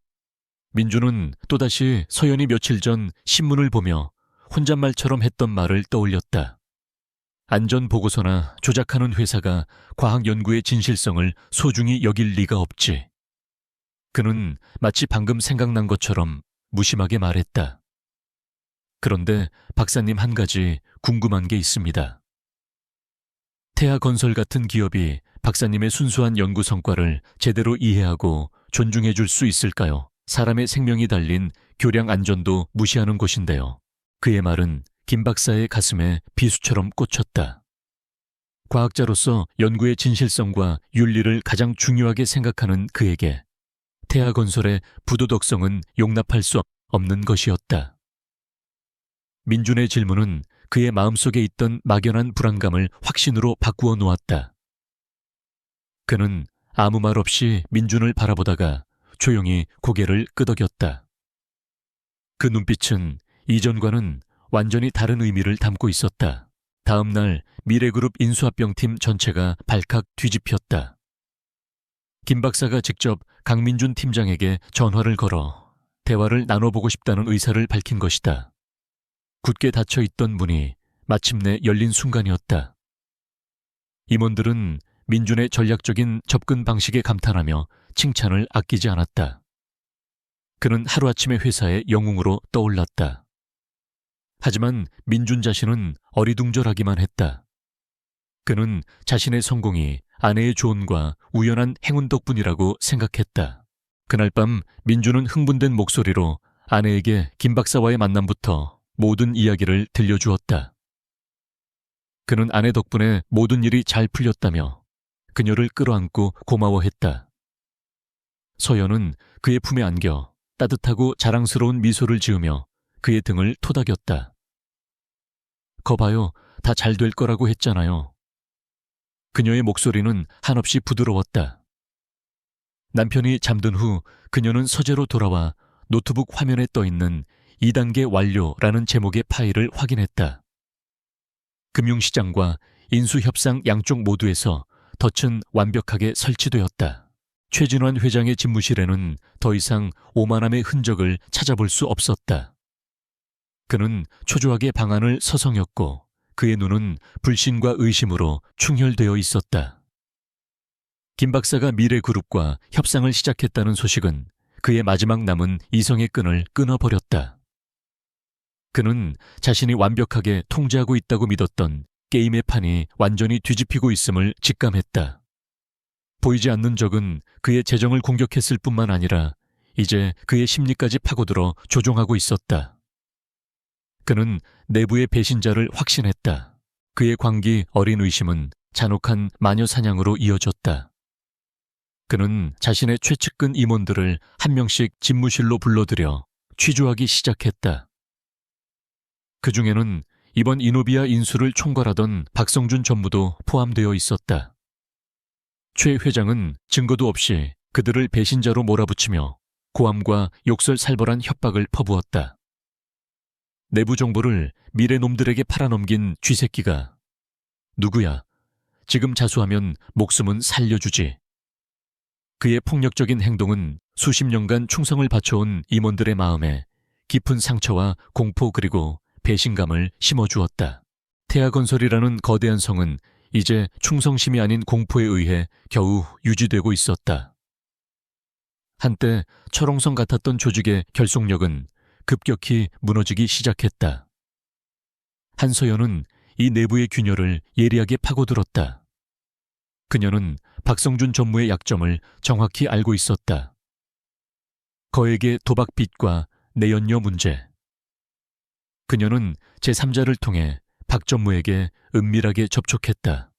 민주는 또다시 서연이 며칠 전 신문을 보며 혼잣말처럼 했던 말을 떠올렸다. 안전보고서나 조작하는 회사가 과학연구의 진실성을 소중히 여길 리가 없지. 그는 마치 방금 생각난 것처럼 무심하게 말했다. 그런데 박사님 한 가지 궁금한 게 있습니다. 태아건설 같은 기업이 박사님의 순수한 연구 성과를 제대로 이해하고 존중해 줄 수 있을까요? 사람의 생명이 달린 교량 안전도 무시하는 곳인데요. 그의 말은 김 박사의 가슴에 비수처럼 꽂혔다. 과학자로서 연구의 진실성과 윤리를 가장 중요하게 생각하는 그에게 태아건설의 부도덕성은 용납할 수 없는 것이었다. 민준의 질문은 그의 마음속에 있던 막연한 불안감을 확신으로 바꾸어 놓았다. 그는 아무 말 없이 민준을 바라보다가 조용히 고개를 끄덕였다. 그 눈빛은 이전과는 완전히 다른 의미를 담고 있었다. 다음 날 미래그룹 인수합병팀 전체가 발칵 뒤집혔다. 김 박사가 직접 강민준 팀장에게 전화를 걸어 대화를 나눠보고 싶다는 의사를 밝힌 것이다. 굳게 닫혀있던 문이 마침내 열린 순간이었다. 임원들은 민준의 전략적인 접근 방식에 감탄하며 칭찬을 아끼지 않았다. 그는 하루아침에 회사의 영웅으로 떠올랐다. 하지만 민준 자신은 어리둥절하기만 했다. 그는 자신의 성공이 아내의 조언과 우연한 행운 덕분이라고 생각했다. 그날 밤 민준은 흥분된 목소리로 아내에게 김 박사와의 만남부터 모든 이야기를 들려주었다. 그는 아내 덕분에 모든 일이 잘 풀렸다며 그녀를 끌어안고 고마워했다. 서연은 그의 품에 안겨 따뜻하고 자랑스러운 미소를 지으며 그의 등을 토닥였다. 거봐요, 다 잘 될 거라고 했잖아요. 그녀의 목소리는 한없이 부드러웠다. 남편이 잠든 후 그녀는 서재로 돌아와 노트북 화면에 떠있는 2단계 완료라는 제목의 파일을 확인했다. 금융시장과 인수협상 양쪽 모두에서 덫은 완벽하게 설치되었다. 최진환 회장의 집무실에는 더 이상 오만함의 흔적을 찾아볼 수 없었다. 그는 초조하게 방안을 서성였고 그의 눈은 불신과 의심으로 충혈되어 있었다. 김 박사가 미래그룹과 협상을 시작했다는 소식은 그의 마지막 남은 이성의 끈을 끊어버렸다. 그는 자신이 완벽하게 통제하고 있다고 믿었던 게임의 판이 완전히 뒤집히고 있음을 직감했다. 보이지 않는 적은 그의 재정을 공격했을 뿐만 아니라 이제 그의 심리까지 파고들어 조종하고 있었다. 그는 내부의 배신자를 확신했다. 그의 광기 어린 의심은 잔혹한 마녀 사냥으로 이어졌다. 그는 자신의 최측근 임원들을 한 명씩 집무실로 불러들여 취조하기 시작했다. 그 중에는 이번 이노비아 인수를 총괄하던 박성준 전무도 포함되어 있었다. 최 회장은 증거도 없이 그들을 배신자로 몰아붙이며 고함과 욕설살벌한 협박을 퍼부었다. 내부 정보를 미래놈들에게 팔아넘긴 쥐새끼가 누구야? 지금 자수하면 목숨은 살려주지. 그의 폭력적인 행동은 수십 년간 충성을 바쳐온 임원들의 마음에 깊은 상처와 공포 그리고 배신감을 심어주었다. 태아건설이라는 거대한 성은 이제 충성심이 아닌 공포에 의해 겨우 유지되고 있었다. 한때 철옹성 같았던 조직의 결속력은 급격히 무너지기 시작했다. 한서연은 이 내부의 균열을 예리하게 파고들었다. 그녀는 박성준 전무의 약점을 정확히 알고 있었다. 거액의 도박 빚과 내연녀 문제. 그녀는 제3자를 통해 박 전무에게 은밀하게 접촉했다.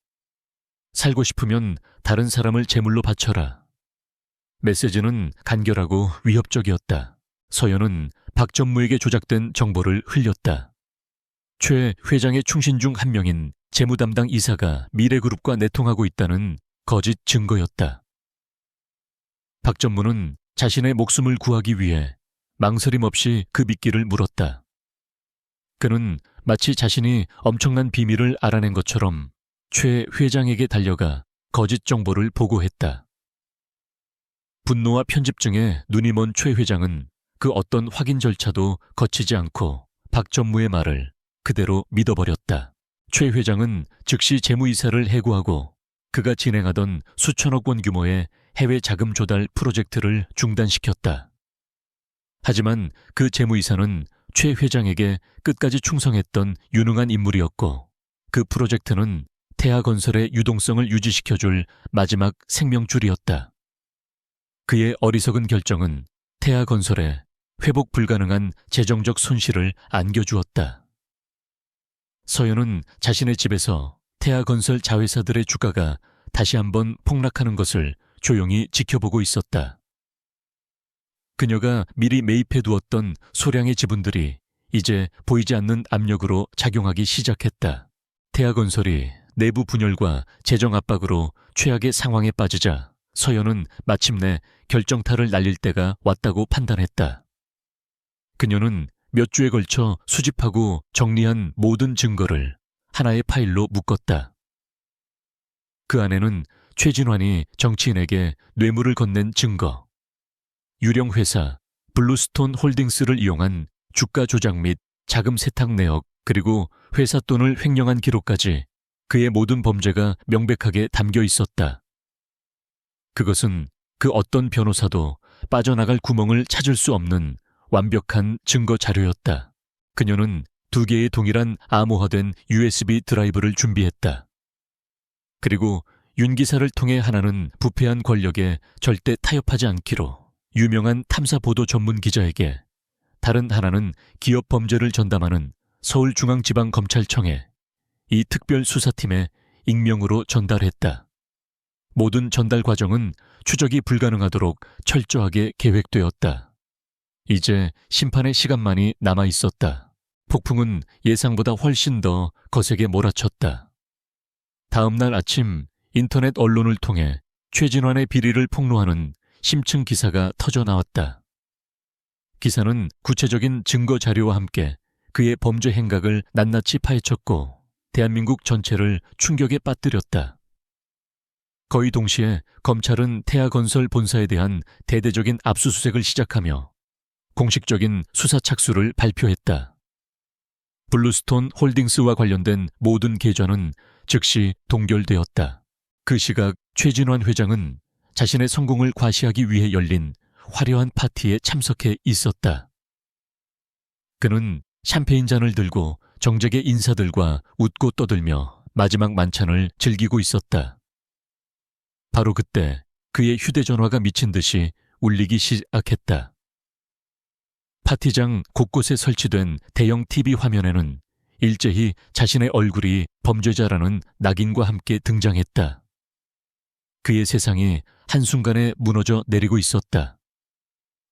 살고 싶으면 다른 사람을 제물로 바쳐라. 메시지는 간결하고 위협적이었다. 서연은 박 전무에게 조작된 정보를 흘렸다. 최 회장의 충신 중 한 명인 재무담당 이사가 미래그룹과 내통하고 있다는 거짓 증거였다. 박 전무는 자신의 목숨을 구하기 위해 망설임 없이 그 미끼를 물었다. 그는 마치 자신이 엄청난 비밀을 알아낸 것처럼 최 회장에게 달려가 거짓 정보를 보고했다. 분노와 편집증에 눈이 먼 최 회장은 그 어떤 확인 절차도 거치지 않고 박 전무의 말을 그대로 믿어버렸다. 최 회장은 즉시 재무이사를 해고하고 그가 진행하던 수천억 원 규모의 해외 자금 조달 프로젝트를 중단시켰다. 하지만 그 재무이사는 최 회장에게 끝까지 충성했던 유능한 인물이었고 그 프로젝트는 태아건설의 유동성을 유지시켜줄 마지막 생명줄이었다. 그의 어리석은 결정은 태아건설에 회복 불가능한 재정적 손실을 안겨주었다. 서연은 자신의 집에서 태아건설 자회사들의 주가가 다시 한번 폭락하는 것을 조용히 지켜보고 있었다. 그녀가 미리 매입해두었던 소량의 지분들이 이제 보이지 않는 압력으로 작용하기 시작했다. 태아건설이 내부 분열과 재정 압박으로 최악의 상황에 빠지자 서연은 마침내 결정타를 날릴 때가 왔다고 판단했다. 그녀는 몇 주에 걸쳐 수집하고 정리한 모든 증거를 하나의 파일로 묶었다. 그 안에는 최진환이 정치인에게 뇌물을 건넨 증거, 유령 회사 블루스톤 홀딩스를 이용한 주가 조작 및 자금 세탁 내역 그리고 회사 돈을 횡령한 기록까지 그의 모든 범죄가 명백하게 담겨 있었다. 그것은 그 어떤 변호사도 빠져나갈 구멍을 찾을 수 없는 완벽한 증거 자료였다. 그녀는 2개의 동일한 암호화된 USB 드라이브를 준비했다. 그리고 윤 기사를 통해 하나는 부패한 권력에 절대 타협하지 않기로 유명한 탐사 보도 전문 기자에게, 다른 하나는 기업 범죄를 전담하는 서울중앙지방검찰청에 이 특별수사팀에 익명으로 전달했다. 모든 전달 과정은 추적이 불가능하도록 철저하게 계획되었다. 이제 심판의 시간만이 남아 있었다. 폭풍은 예상보다 훨씬 더 거세게 몰아쳤다. 다음 날 아침 인터넷 언론을 통해 최진환의 비리를 폭로하는 심층 기사가 터져 나왔다. 기사는 구체적인 증거 자료와 함께 그의 범죄 행각을 낱낱이 파헤쳤고 대한민국 전체를 충격에 빠뜨렸다. 거의 동시에 검찰은 태아건설 본사에 대한 대대적인 압수수색을 시작하며 공식적인 수사 착수를 발표했다. 블루스톤 홀딩스와 관련된 모든 계좌는 즉시 동결되었다. 그 시각 최진환 회장은 자신의 성공을 과시하기 위해 열린 화려한 파티에 참석해 있었다. 그는 샴페인 잔을 들고 정적의 인사들과 웃고 떠들며 마지막 만찬을 즐기고 있었다. 바로 그때 그의 휴대전화가 미친 듯이 울리기 시작했다. 파티장 곳곳에 설치된 대형 TV 화면에는 일제히 자신의 얼굴이 범죄자라는 낙인과 함께 등장했다. 그의 세상이 한순간에 무너져 내리고 있었다.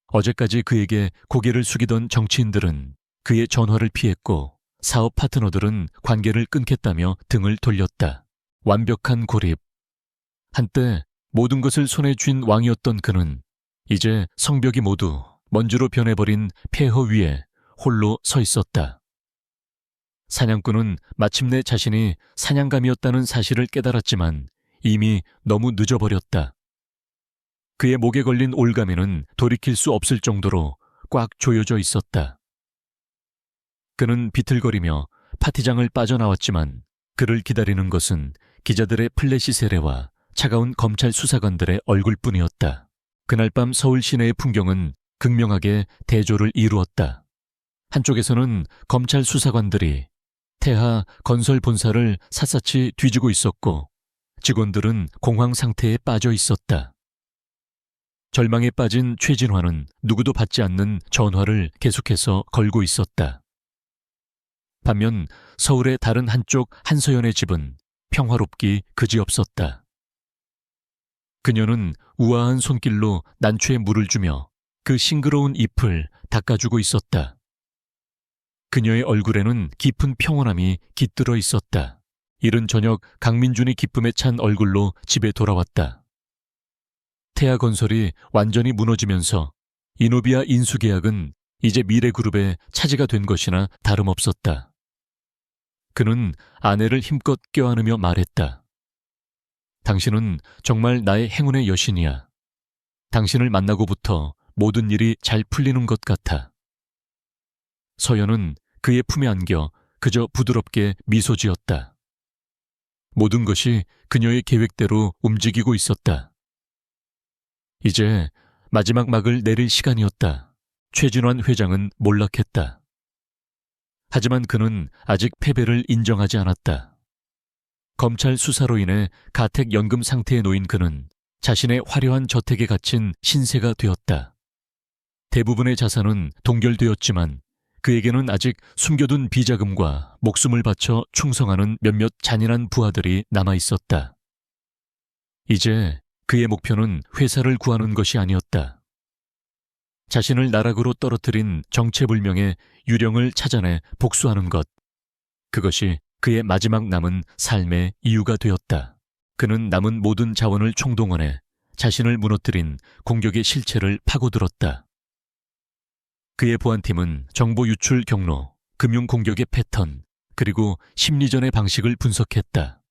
어제까지 그에게 고개를 숙이던 정치인들은 그의 전화를 피했고 사업 파트너들은 관계를 끊겠다며 등을 돌렸다. 완벽한 고립. 한때 모든 것을 손에 쥔 왕이었던 그는 이제 성벽이 모두 먼지로 변해버린 폐허 위에 홀로 서 있었다. 사냥꾼은 마침내 자신이 사냥감이었다는 사실을 깨달았지만 이미 너무 늦어버렸다. 그의 목에 걸린 올가미는 돌이킬 수 없을 정도로 꽉 조여져 있었다. 그는 비틀거리며 파티장을 빠져나왔지만 그를 기다리는 것은 기자들의 플래시 세례와 차가운 검찰 수사관들의 얼굴뿐이었다. 그날 밤 서울 시내의 풍경은 극명하게 대조를 이루었다. 한쪽에서는 검찰 수사관들이 태하 건설 본사를 샅샅이 뒤지고 있었고 직원들은 공황 상태에 빠져 있었다. 절망에 빠진 최진화는 누구도 받지 않는 전화를 계속해서 걸고 있었다. 반면 서울의 다른 한쪽 한서연의 집은 평화롭기 그지없었다. 그녀는 우아한 손길로 난초에 물을 주며 그 싱그러운 잎을 닦아주고 있었다. 그녀의 얼굴에는 깊은 평온함이 깃들어 있었다. 이른 저녁 강민준이 기쁨에 찬 얼굴로 집에 돌아왔다. 태아건설이 완전히 무너지면서 이노비아 인수계약은 이제 미래그룹의 차지가 된 것이나 다름없었다. 그는 아내를 힘껏 껴안으며 말했다. 당신은 정말 나의 행운의 여신이야. 당신을 만나고부터 모든 일이 잘 풀리는 것 같아. 서연은 그의 품에 안겨 그저 부드럽게 미소 지었다. 모든 것이 그녀의 계획대로 움직이고 있었다. 이제 마지막 막을 내릴 시간이었다. 최진환 회장은 몰락했다. 하지만 그는 아직 패배를 인정하지 않았다. 검찰 수사로 인해 가택연금 상태에 놓인 그는 자신의 화려한 저택에 갇힌 신세가 되었다. 대부분의 자산은 동결되었지만 그에게는 아직 숨겨둔 비자금과 목숨을 바쳐 충성하는 몇몇 잔인한 부하들이 남아있었다. 이제 그의 목표는 회사를 구하는 것이 아니었다. 자신을 나락으로 떨어뜨린 정체불명의 유령을 찾아내 복수하는 것. 그것이 그의 마지막 남은 삶의 이유가 되었다. 그는 남은 모든 자원을 총동원해 자신을 무너뜨린 공격의 실체를 파고들었다. 그의 보안팀은 정보 유출 경로, 금융 공격의 패턴, 그리고 심리전의 방식을 분석했다.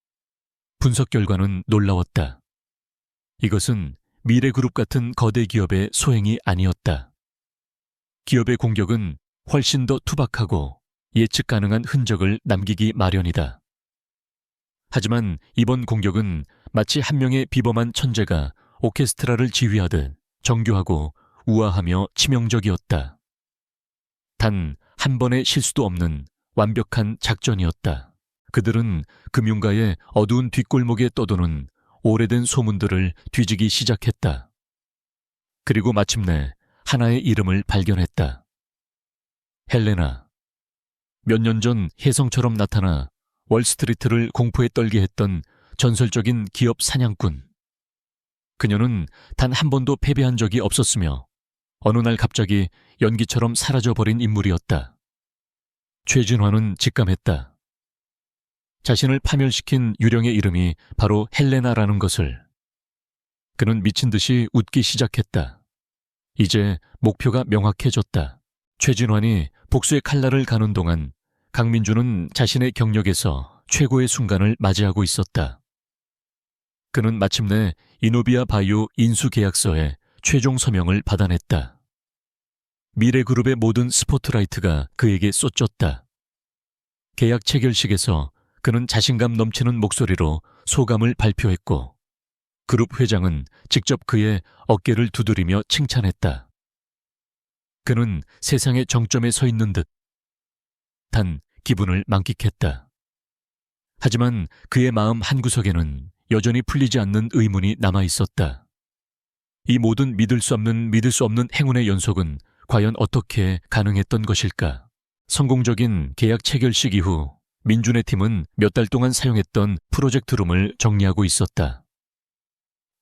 분석 결과는 놀라웠다. 이것은 미래그룹 같은 거대 기업의 소행이 아니었다. 기업의 공격은 훨씬 더 투박하고 예측 가능한 흔적을 남기기 마련이다. 하지만 이번 공격은 마치 한 명의 비범한 천재가 오케스트라를 지휘하듯 정교하고 우아하며 치명적이었다. 단 한 번의 실수도 없는 완벽한 작전이었다. 그들은 금융가의 어두운 뒷골목에 떠도는 오래된 소문들을 뒤지기 시작했다. 그리고 마침내 하나의 이름을 발견했다. 헬레나. 몇 년 전 혜성처럼 나타나 월스트리트를 공포에 떨게 했던 전설적인 기업 사냥꾼. 그녀는 단 한 번도 패배한 적이 없었으며 어느 날 갑자기 연기처럼 사라져버린 인물이었다. 최진화는 직감했다. 자신을 파멸시킨 유령의 이름이 바로 헬레나라는 것을. 그는 미친 듯이 웃기 시작했다. 이제 목표가 명확해졌다. 최진환이 복수의 칼날을 가는 동안 강민주는 자신의 경력에서 최고의 순간을 맞이하고 있었다. 그는 마침내 이노비아 바이오 인수 계약서에 최종 서명을 받아냈다. 미래그룹의 모든 스포트라이트가 그에게 쏟졌다. 계약 체결식에서 그는 자신감 넘치는 목소리로 소감을 발표했고 그룹 회장은 직접 그의 어깨를 두드리며 칭찬했다. 그는 세상의 정점에 서 있는 듯 듯한 기분을 만끽했다. 하지만 그의 마음 한구석에는 여전히 풀리지 않는 의문이 남아 있었다. 이 모든 믿을 수 없는 행운의 연속은 과연 어떻게 가능했던 것일까? 성공적인 계약 체결식 이후 민준의 팀은 몇 달 동안 사용했던 프로젝트룸을 정리하고 있었다.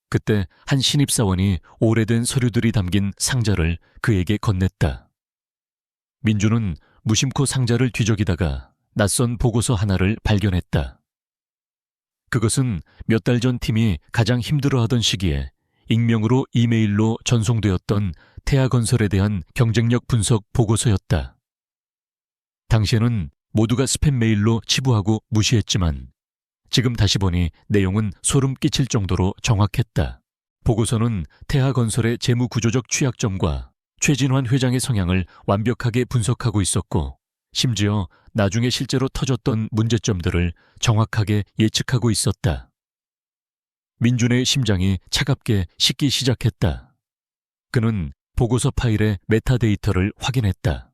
그때 한 신입사원이 오래된 서류들이 담긴 상자를 그에게 건넸다. 민준은 무심코 상자를 뒤적이다가 낯선 보고서 하나를 발견했다. 그것은 몇 달 전 팀이 가장 힘들어하던 시기에 익명으로 이메일로 전송되었던 태아건설에 대한 경쟁력 분석 보고서였다. 당시에는 모두가 스팸 메일로 치부하고 무시했지만 지금 다시 보니 내용은 소름 끼칠 정도로 정확했다. 보고서는 태아건설의 재무구조적 취약점과 최진환 회장의 성향을 완벽하게 분석하고 있었고 심지어 나중에 실제로 터졌던 문제점들을 정확하게 예측하고 있었다. 민준의 심장이 차갑게 식기 시작했다. 그는 보고서 파일의 메타데이터를 확인했다.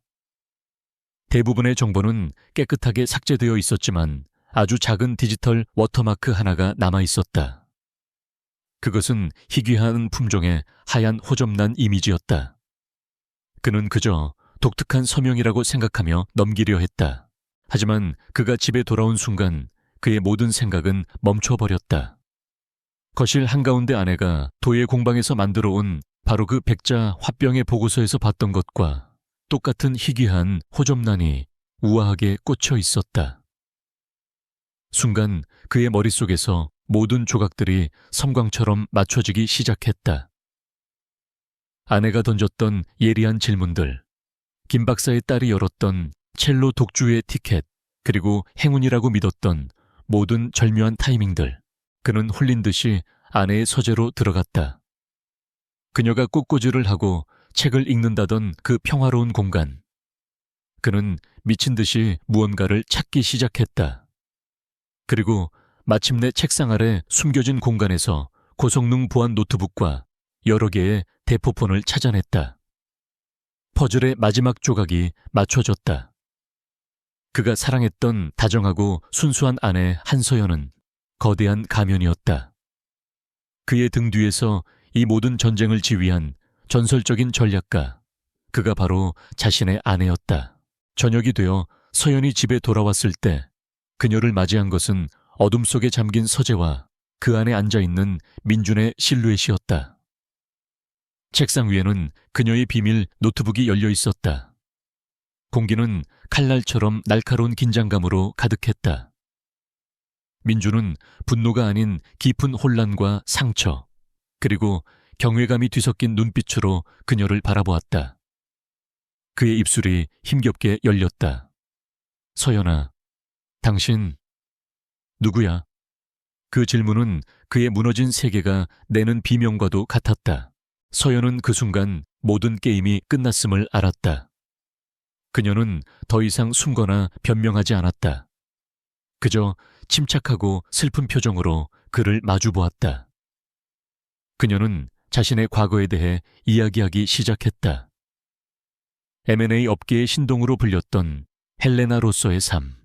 대부분의 정보는 깨끗하게 삭제되어 있었지만 아주 작은 디지털 워터마크 하나가 남아 있었다. 그것은 희귀한 품종의 하얀 호접란 이미지였다. 그는 그저 독특한 서명이라고 생각하며 넘기려 했다. 하지만 그가 집에 돌아온 순간 그의 모든 생각은 멈춰버렸다. 거실 한가운데 아내가 도예 공방에서 만들어 온 바로 그 백자 화병의 보고서에서 봤던 것과 똑같은 희귀한 호접란이 우아하게 꽂혀 있었다. 순간 그의 머릿속에서 모든 조각들이 섬광처럼 맞춰지기 시작했다. 아내가 던졌던 예리한 질문들, 김 박사의 딸이 열었던 첼로 독주의 티켓, 그리고 행운이라고 믿었던 모든 절묘한 타이밍들. 그는 홀린 듯이 아내의 서재로 들어갔다. 그녀가 꽃꽂이를 하고 책을 읽는다던 그 평화로운 공간. 그는 미친 듯이 무언가를 찾기 시작했다. 그리고 마침내 책상 아래 숨겨진 공간에서 고성능 보안 노트북과 여러 개의 대포폰을 찾아냈다. 퍼즐의 마지막 조각이 맞춰졌다. 그가 사랑했던 다정하고 순수한 아내 한서연은 거대한 가면이었다. 그의 등 뒤에서 이 모든 전쟁을 지휘한 전설적인 전략가, 그가 바로 자신의 아내였다. 저녁이 되어 서연이 집에 돌아왔을 때 그녀를 맞이한 것은 어둠 속에 잠긴 서재와 그 안에 앉아있는 민준의 실루엣이었다. 책상 위에는 그녀의 비밀 노트북이 열려 있었다. 공기는 칼날처럼 날카로운 긴장감으로 가득했다. 민준은 분노가 아닌 깊은 혼란과 상처, 그리고 경외감이 뒤섞인 눈빛으로 그녀를 바라보았다. 그의 입술이 힘겹게 열렸다. 서연아, 당신 누구야? 그 질문은 그의 무너진 세계가 내는 비명과도 같았다. 서연은 그 순간 모든 게임이 끝났음을 알았다. 그녀는 더 이상 숨거나 변명하지 않았다. 그저 침착하고 슬픈 표정으로 그를 마주보았다. 그녀는 자신의 과거에 대해 이야기하기 시작했다. M&A 업계의 신동으로 불렸던 헬레나 로서의 삶.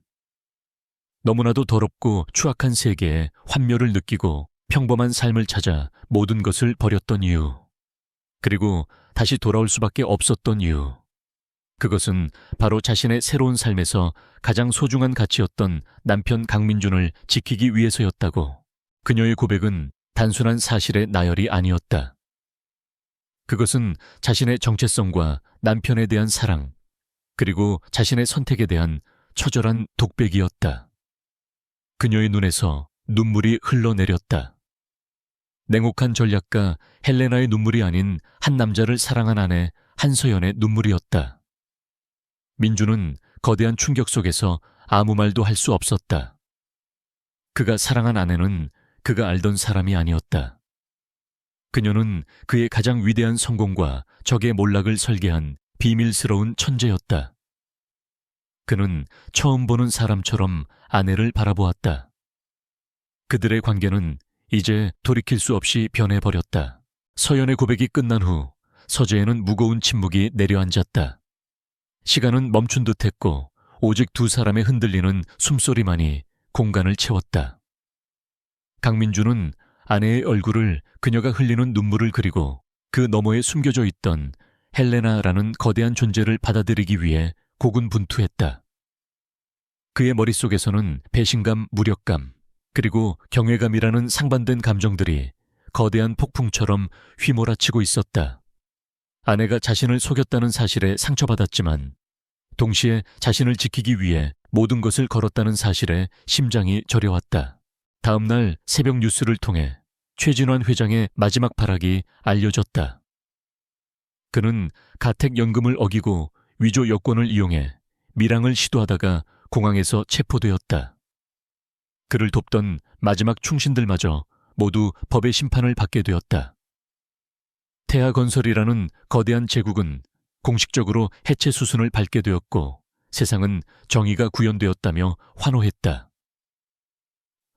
너무나도 더럽고 추악한 세계에 환멸을 느끼고 평범한 삶을 찾아 모든 것을 버렸던 이유. 그리고 다시 돌아올 수밖에 없었던 이유. 그것은 바로 자신의 새로운 삶에서 가장 소중한 가치였던 남편 강민준을 지키기 위해서였다고. 그녀의 고백은 단순한 사실의 나열이 아니었다. 그것은 자신의 정체성과 남편에 대한 사랑, 그리고 자신의 선택에 대한 처절한 독백이었다. 그녀의 눈에서 눈물이 흘러내렸다. 냉혹한 전략가 헬레나의 눈물이 아닌 한 남자를 사랑한 아내 한서연의 눈물이었다. 민준은 거대한 충격 속에서 아무 말도 할 수 없었다. 그가 사랑한 아내는 그가 알던 사람이 아니었다. 그녀는 그의 가장 위대한 성공과 적의 몰락을 설계한 비밀스러운 천재였다. 그는 처음 보는 사람처럼 아내를 바라보았다. 그들의 관계는 이제 돌이킬 수 없이 변해버렸다. 서연의 고백이 끝난 후 서재에는 무거운 침묵이 내려앉았다. 시간은 멈춘 듯했고 오직 두 사람의 흔들리는 숨소리만이 공간을 채웠다. 강민주는 아내의 얼굴을 그녀가 흘리는 눈물을 그리고 그 너머에 숨겨져 있던 헬레나라는 거대한 존재를 받아들이기 위해 고군분투했다. 그의 머릿속에서는 배신감, 무력감, 그리고 경외감이라는 상반된 감정들이 거대한 폭풍처럼 휘몰아치고 있었다. 아내가 자신을 속였다는 사실에 상처받았지만 동시에 자신을 지키기 위해 모든 것을 걸었다는 사실에 심장이 저려왔다. 다음 날 새벽 뉴스를 통해 최진환 회장의 마지막 발악이 알려졌다. 그는 가택연금을 어기고 위조 여권을 이용해 밀항을 시도하다가 공항에서 체포되었다. 그를 돕던 마지막 충신들마저 모두 법의 심판을 받게 되었다. 태아건설이라는 거대한 제국은 공식적으로 해체 수순을 밟게 되었고 세상은 정의가 구현되었다며 환호했다.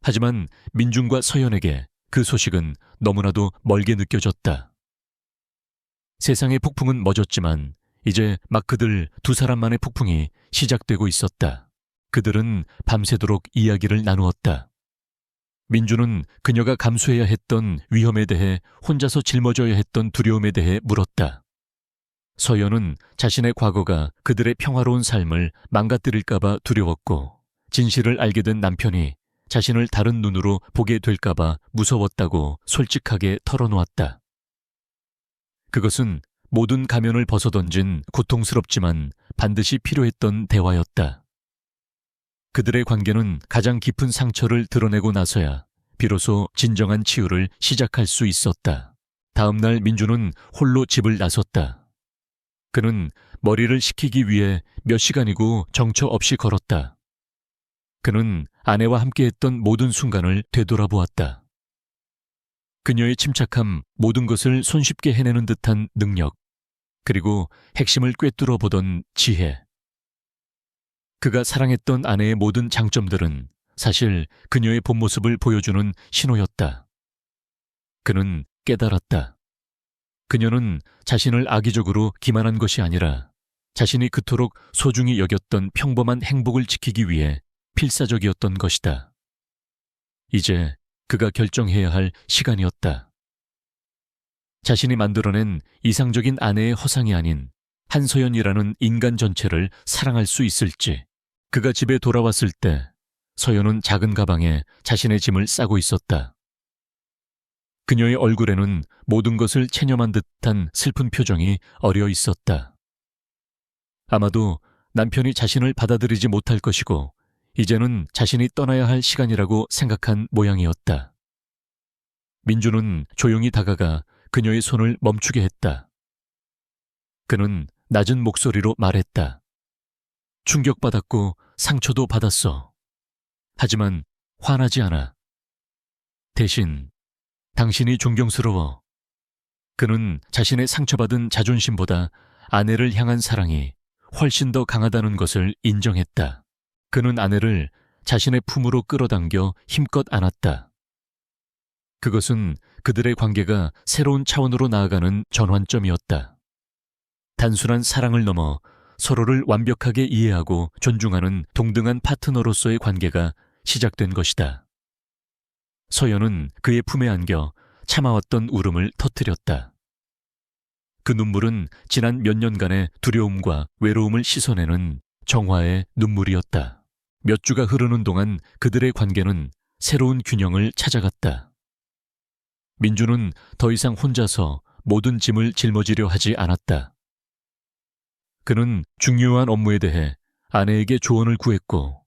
하지만 민중과 서연에게 그 소식은 너무나도 멀게 느껴졌다. 세상의 폭풍은 멎었지만 이제 막 그들 두 사람만의 폭풍이 시작되고 있었다. 그들은 밤새도록 이야기를 나누었다. 민주는 그녀가 감수해야 했던 위험에 대해 혼자서 짊어져야 했던 두려움에 대해 물었다. 서연은 자신의 과거가 그들의 평화로운 삶을 망가뜨릴까봐 두려웠고 진실을 알게 된 남편이 자신을 다른 눈으로 보게 될까봐 무서웠다고 솔직하게 털어놓았다. 그것은 모든 가면을 벗어던진 고통스럽지만 반드시 필요했던 대화였다. 그들의 관계는 가장 깊은 상처를 드러내고 나서야 비로소 진정한 치유를 시작할 수 있었다. 다음 날 민주는 홀로 집을 나섰다. 그는 머리를 식히기 위해 몇 시간이고 정처 없이 걸었다. 그는 아내와 함께했던 모든 순간을 되돌아보았다. 그녀의 침착함, 모든 것을 손쉽게 해내는 듯한 능력, 그리고 핵심을 꿰뚫어 보던 지혜. 그가 사랑했던 아내의 모든 장점들은 사실 그녀의 본 모습을 보여주는 신호였다. 그는 깨달았다. 그녀는 자신을 악의적으로 기만한 것이 아니라 자신이 그토록 소중히 여겼던 평범한 행복을 지키기 위해 필사적이었던 것이다. 이제 그가 결정해야 할 시간이었다. 자신이 만들어낸 이상적인 아내의 허상이 아닌 한서연이라는 인간 전체를 사랑할 수 있을지. 그가 집에 돌아왔을 때 서연은 작은 가방에 자신의 짐을 싸고 있었다. 그녀의 얼굴에는 모든 것을 체념한 듯한 슬픈 표정이 어려 있었다. 아마도 남편이 자신을 받아들이지 못할 것이고 이제는 자신이 떠나야 할 시간이라고 생각한 모양이었다. 민주는 조용히 다가가 그녀의 손을 멈추게 했다. 그는 낮은 목소리로 말했다. 충격받았고 상처도 받았어. 하지만 화나지 않아. 대신 당신이 존경스러워. 그는 자신의 상처받은 자존심보다 아내를 향한 사랑이 훨씬 더 강하다는 것을 인정했다. 그는 아내를 자신의 품으로 끌어당겨 힘껏 안았다. 그것은 그들의 관계가 새로운 차원으로 나아가는 전환점이었다. 단순한 사랑을 넘어 서로를 완벽하게 이해하고 존중하는 동등한 파트너로서의 관계가 시작된 것이다. 서연은 그의 품에 안겨 참아왔던 울음을 터뜨렸다. 그 눈물은 지난 몇 년간의 두려움과 외로움을 씻어내는 정화의 눈물이었다. 몇 주가 흐르는 동안 그들의 관계는 새로운 균형을 찾아갔다. 민주는 더 이상 혼자서 모든 짐을 짊어지려 하지 않았다. 그는 중요한 업무에 대해 아내에게 조언을 구했고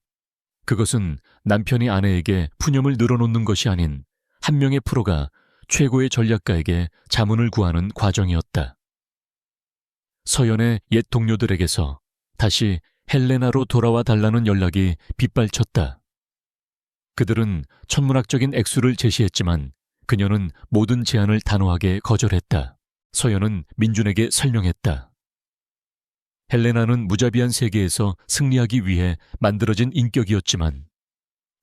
그것은 남편이 아내에게 푸념을 늘어놓는 것이 아닌 한 명의 프로가 최고의 전략가에게 자문을 구하는 과정이었다. 서연의 옛 동료들에게서 다시 헬레나로 돌아와 달라는 연락이 빗발쳤다. 그들은 천문학적인 액수를 제시했지만 그녀는 모든 제안을 단호하게 거절했다. 서연은 민준에게 설명했다. 헬레나는 무자비한 세계에서 승리하기 위해 만들어진 인격이었지만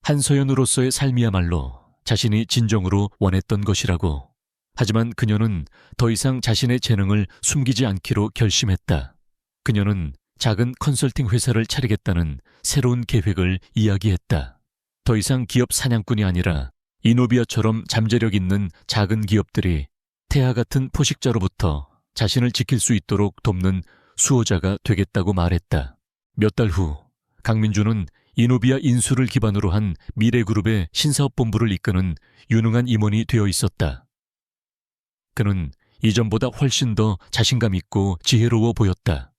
한서연으로서의 삶이야말로 자신이 진정으로 원했던 것이라고. 하지만 그녀는 더 이상 자신의 재능을 숨기지 않기로 결심했다. 그녀는 작은 컨설팅 회사를 차리겠다는 새로운 계획을 이야기했다. 더 이상 기업 사냥꾼이 아니라 이노비아처럼 잠재력 있는 작은 기업들이 태아 같은 포식자로부터 자신을 지킬 수 있도록 돕는 수호자가 되겠다고 말했다. 몇 달 후 강민주는 이노비아 인수를 기반으로 한 미래그룹의 신사업본부를 이끄는 유능한 임원이 되어 있었다. 그는 이전보다 훨씬 더 자신감 있고 지혜로워 보였다.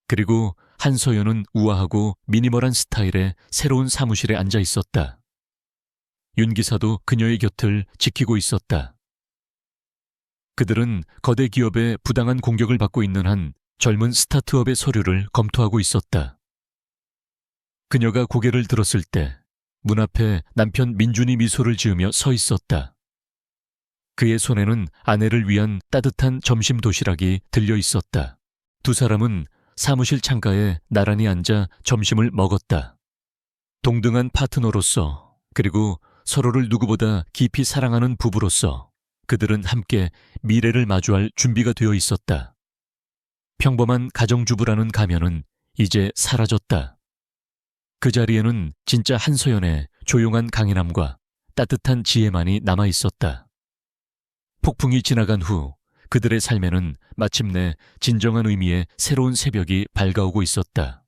그리고 한서연은 우아하고 미니멀한 스타일의 새로운 사무실에 앉아 있었다. 윤 기사도 그녀의 곁을 지키고 있었다. 그들은 거대 기업의 부당한 공격을 받고 있는 한 젊은 스타트업의 서류를 검토하고 있었다. 그녀가 고개를 들었을 때 문 앞에 남편 민준이 미소를 지으며 서 있었다. 그의 손에는 아내를 위한 따뜻한 점심 도시락이 들려 있었다. 두 사람은 사무실 창가에 나란히 앉아 점심을 먹었다. 동등한 파트너로서 그리고 서로를 누구보다 깊이 사랑하는 부부로서 그들은 함께 미래를 마주할 준비가 되어 있었다. 평범한 가정주부라는 가면은 이제 사라졌다. 그 자리에는 진짜 한서연의 조용한 강인함과 따뜻한 지혜만이 남아 있었다. 폭풍이 지나간 후 그들의 삶에는 마침내 진정한 의미의 새로운 새벽이 밝아오고 있었다.